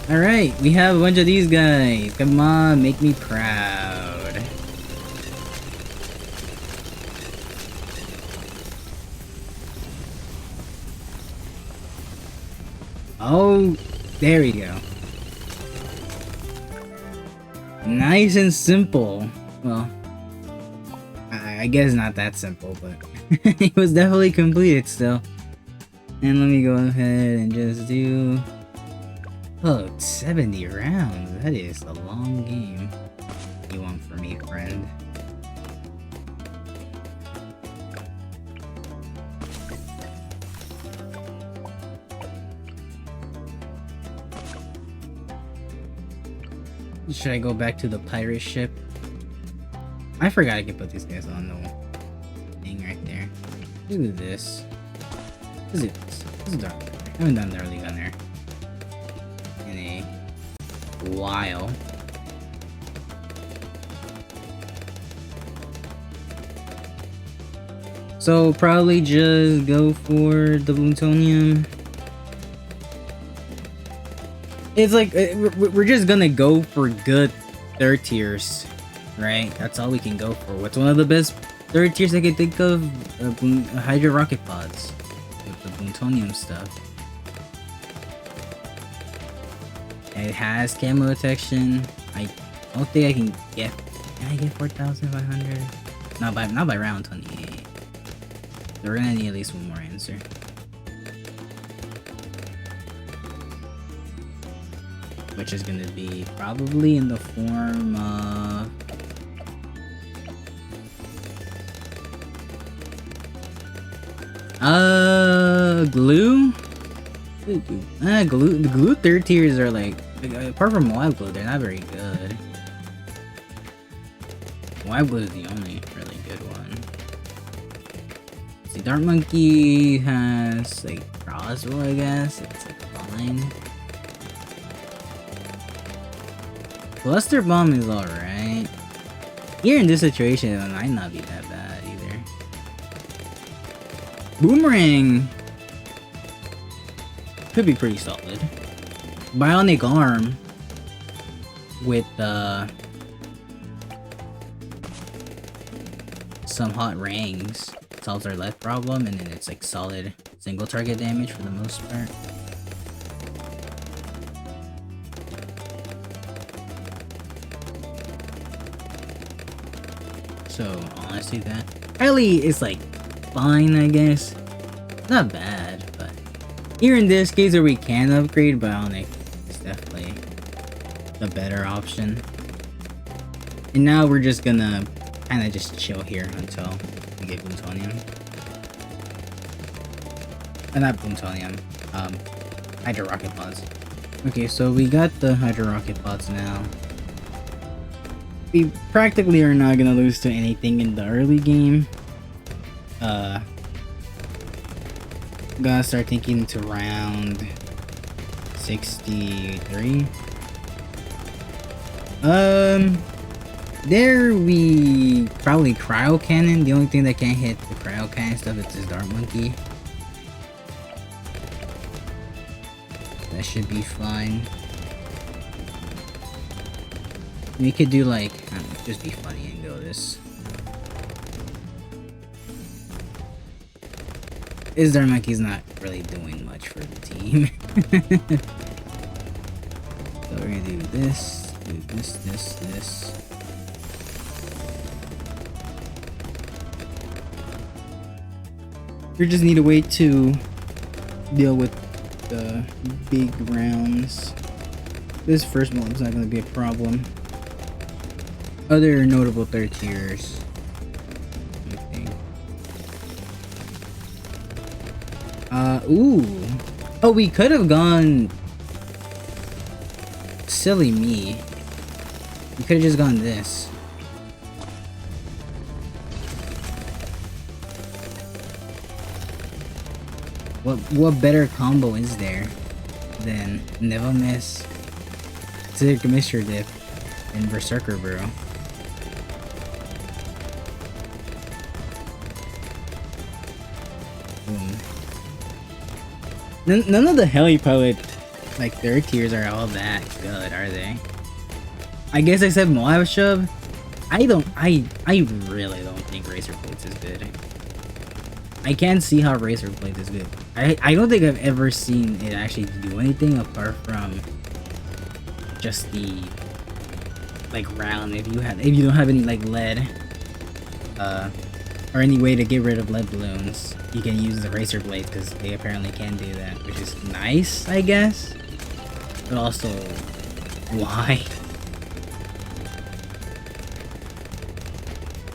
Alright, we have a bunch of these guys. Come on, make me proud. Oh, there we go. Nice and simple. Well, I guess not that simple, but it was definitely completed still. And let me go ahead and just do... oh, 70 rounds. That is a long game. What do you want from me, friend? Should I go back to the pirate ship? I forgot I could put these guys on the thing right there. Let's do this. Let's do this. This is dark. I haven't done the early gunner in a while. So probably just go for the plutonium. It's like, we're just gonna go for good 3rd tiers, right? That's all we can go for. What's one of the best 3rd tiers I can think of? Hydra rocket pods. With the plutonium stuff. It has camo detection. I don't think I can get... can I get 4,500? Not by round 28. So we're gonna need at least one more answer. Which is gonna be probably in the form of... glue? The glue 3rd tiers are like, apart from Moab glue, they're not very good. Moab glue is the only really good one. See, Dark Monkey has like crossbow, I guess. It's like fine. Cluster bomb is alright. Here in this situation, it might not be that bad either. Boomerang could be pretty solid. Bionic arm with some hot rings solves our left problem, and then it's like solid single target damage for the most part. So honestly, that heli is like fine, I guess. Not bad, but Here in this case where we can upgrade, Bionic is definitely the better option. And now we're just gonna kind of just chill here until we get Plutonium. Not Plutonium, Hydro Rocket Pods. Okay, so we got the Hydro Rocket Pods now. We practically are not gonna lose to anything in the early game. Gotta start thinking to round 63. There we probably Cryo Cannon. The only thing that can't hit the Cryo Cannon stuff is this Dart Monkey. That should be fine. We could do like, I don't know, just be funny and go this. This Dart Monkey's not really doing much for the team. So we're gonna do this, this. We just need to wait to deal with the big rounds. This first mob's not gonna be a problem. Other notable third tiers. Ooh. Oh, we could have gone. Silly me. We could have just gone this. What better combo is there than Never Miss, Acidic Mixture Dip, and Berserker Bro? Boom. None of the Heli Pilot, like, third tiers are all that good, are they? I guess except Moab Shub. I really don't think Razor Blades is good. I can't see how Razor Blades is good. I don't think I've ever seen it actually do anything apart from just the like round. If you don't have any like lead, or any way to get rid of lead balloons, you can use the Razor Blades because they apparently can do that, which is nice, I guess. But also, why?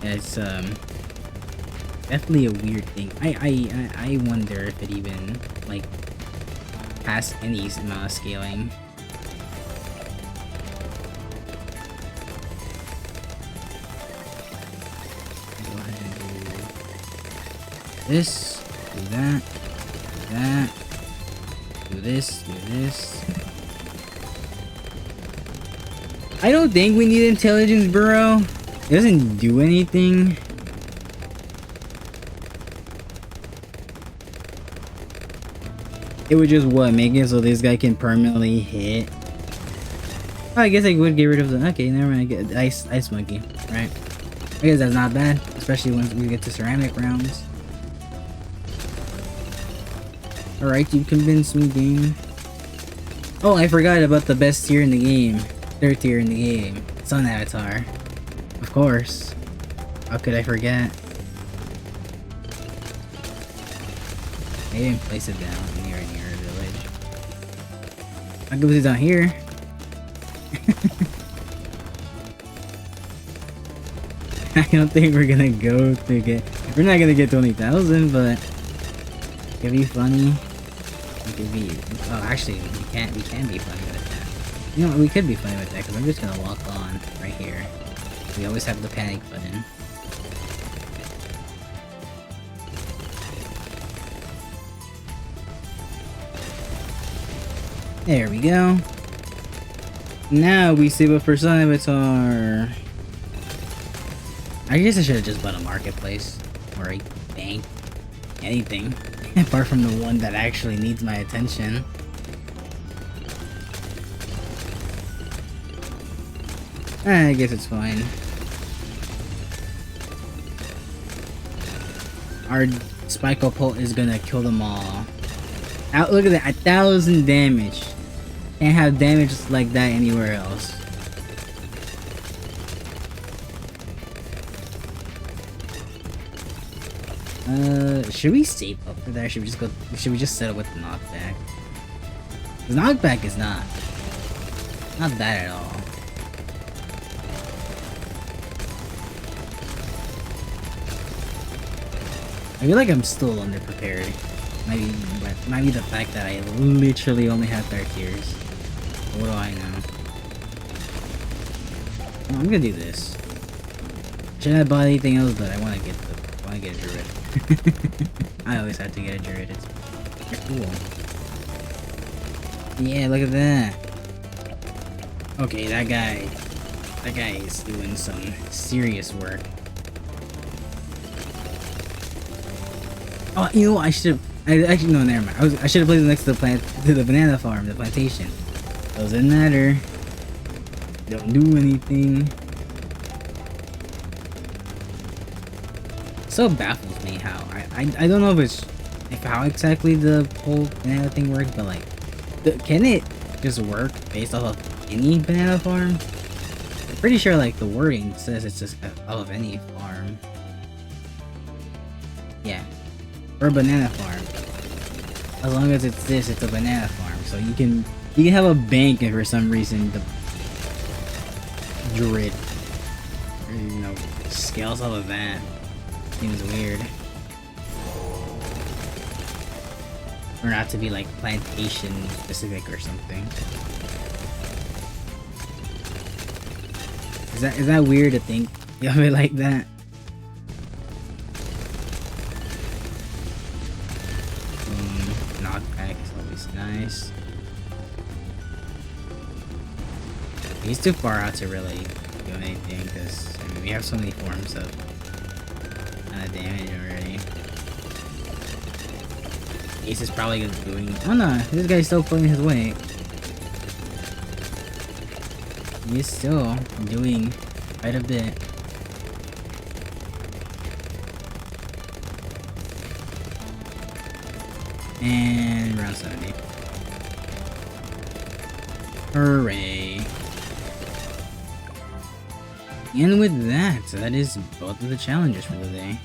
It's definitely a weird thing. I wonder if it even like has any amount of scaling. Go ahead and do this, do that, do that, do this, do this. I don't think we need Intelligence Burrow. It doesn't do anything. It would just what, make it so this guy can permanently hit. Oh, I guess I would get rid of the. Okay, never mind. I get ice monkey, right? I guess that's not bad, especially once we get to ceramic rounds. All right, you convinced me, game. Oh, I forgot about the best tier in the game, third tier in the game, Sun Avatar. Of course. How could I forget? I didn't place it down near a village. I'll go put it down here. I don't think we're gonna go to get. We're not gonna get 20,000, but it could be funny. It could be. Oh, actually, we can be funny with that. You know, we could be funny with that because I'm just gonna walk on right here. We always have the panic button. There we go. Now we save up for Sun Avatar. I guess I should have just bought a marketplace or a bank. Anything. Apart from the one that actually needs my attention. I guess it's fine. Our Spike Pult is gonna kill them all. Out, look at that, 1,000 damage. Can't have damage like that anywhere else. Should we save up for that? Should we just go? Should we just settle with the knockback? The knockback is not bad at all. I feel like I'm still underprepared. Might be the fact that I literally only have 3 tiers. What do I know? I'm gonna do this. Should I buy anything else? But I wanna get a druid. I always have to get a druid. It's cool. Yeah, look at that. Okay, that guy is doing some serious work. Oh, you know what? I actually no, never mind. I should have placed it next to the banana farm, the plantation. Doesn't matter. Don't do anything. So baffles me how I don't know if how exactly the whole banana thing works, but like, can it just work based off of any banana farm? I'm pretty sure like the wording says it's just off of any farm. Yeah, or banana farm. As long as it's a banana farm. So you can have a bank if for some reason the druid, or, you know, scales off of that. Seems weird. Or not to be like plantation specific or something. Is that weird to think of it like that? Knockback is always nice. He's too far out to really do anything because I mean, we have so many forms of damage already. Ace is probably doing. Oh no, this guy's still pulling his weight. He's still doing quite a bit. And round 70. Hooray. And with that, that is both of the challenges for the day.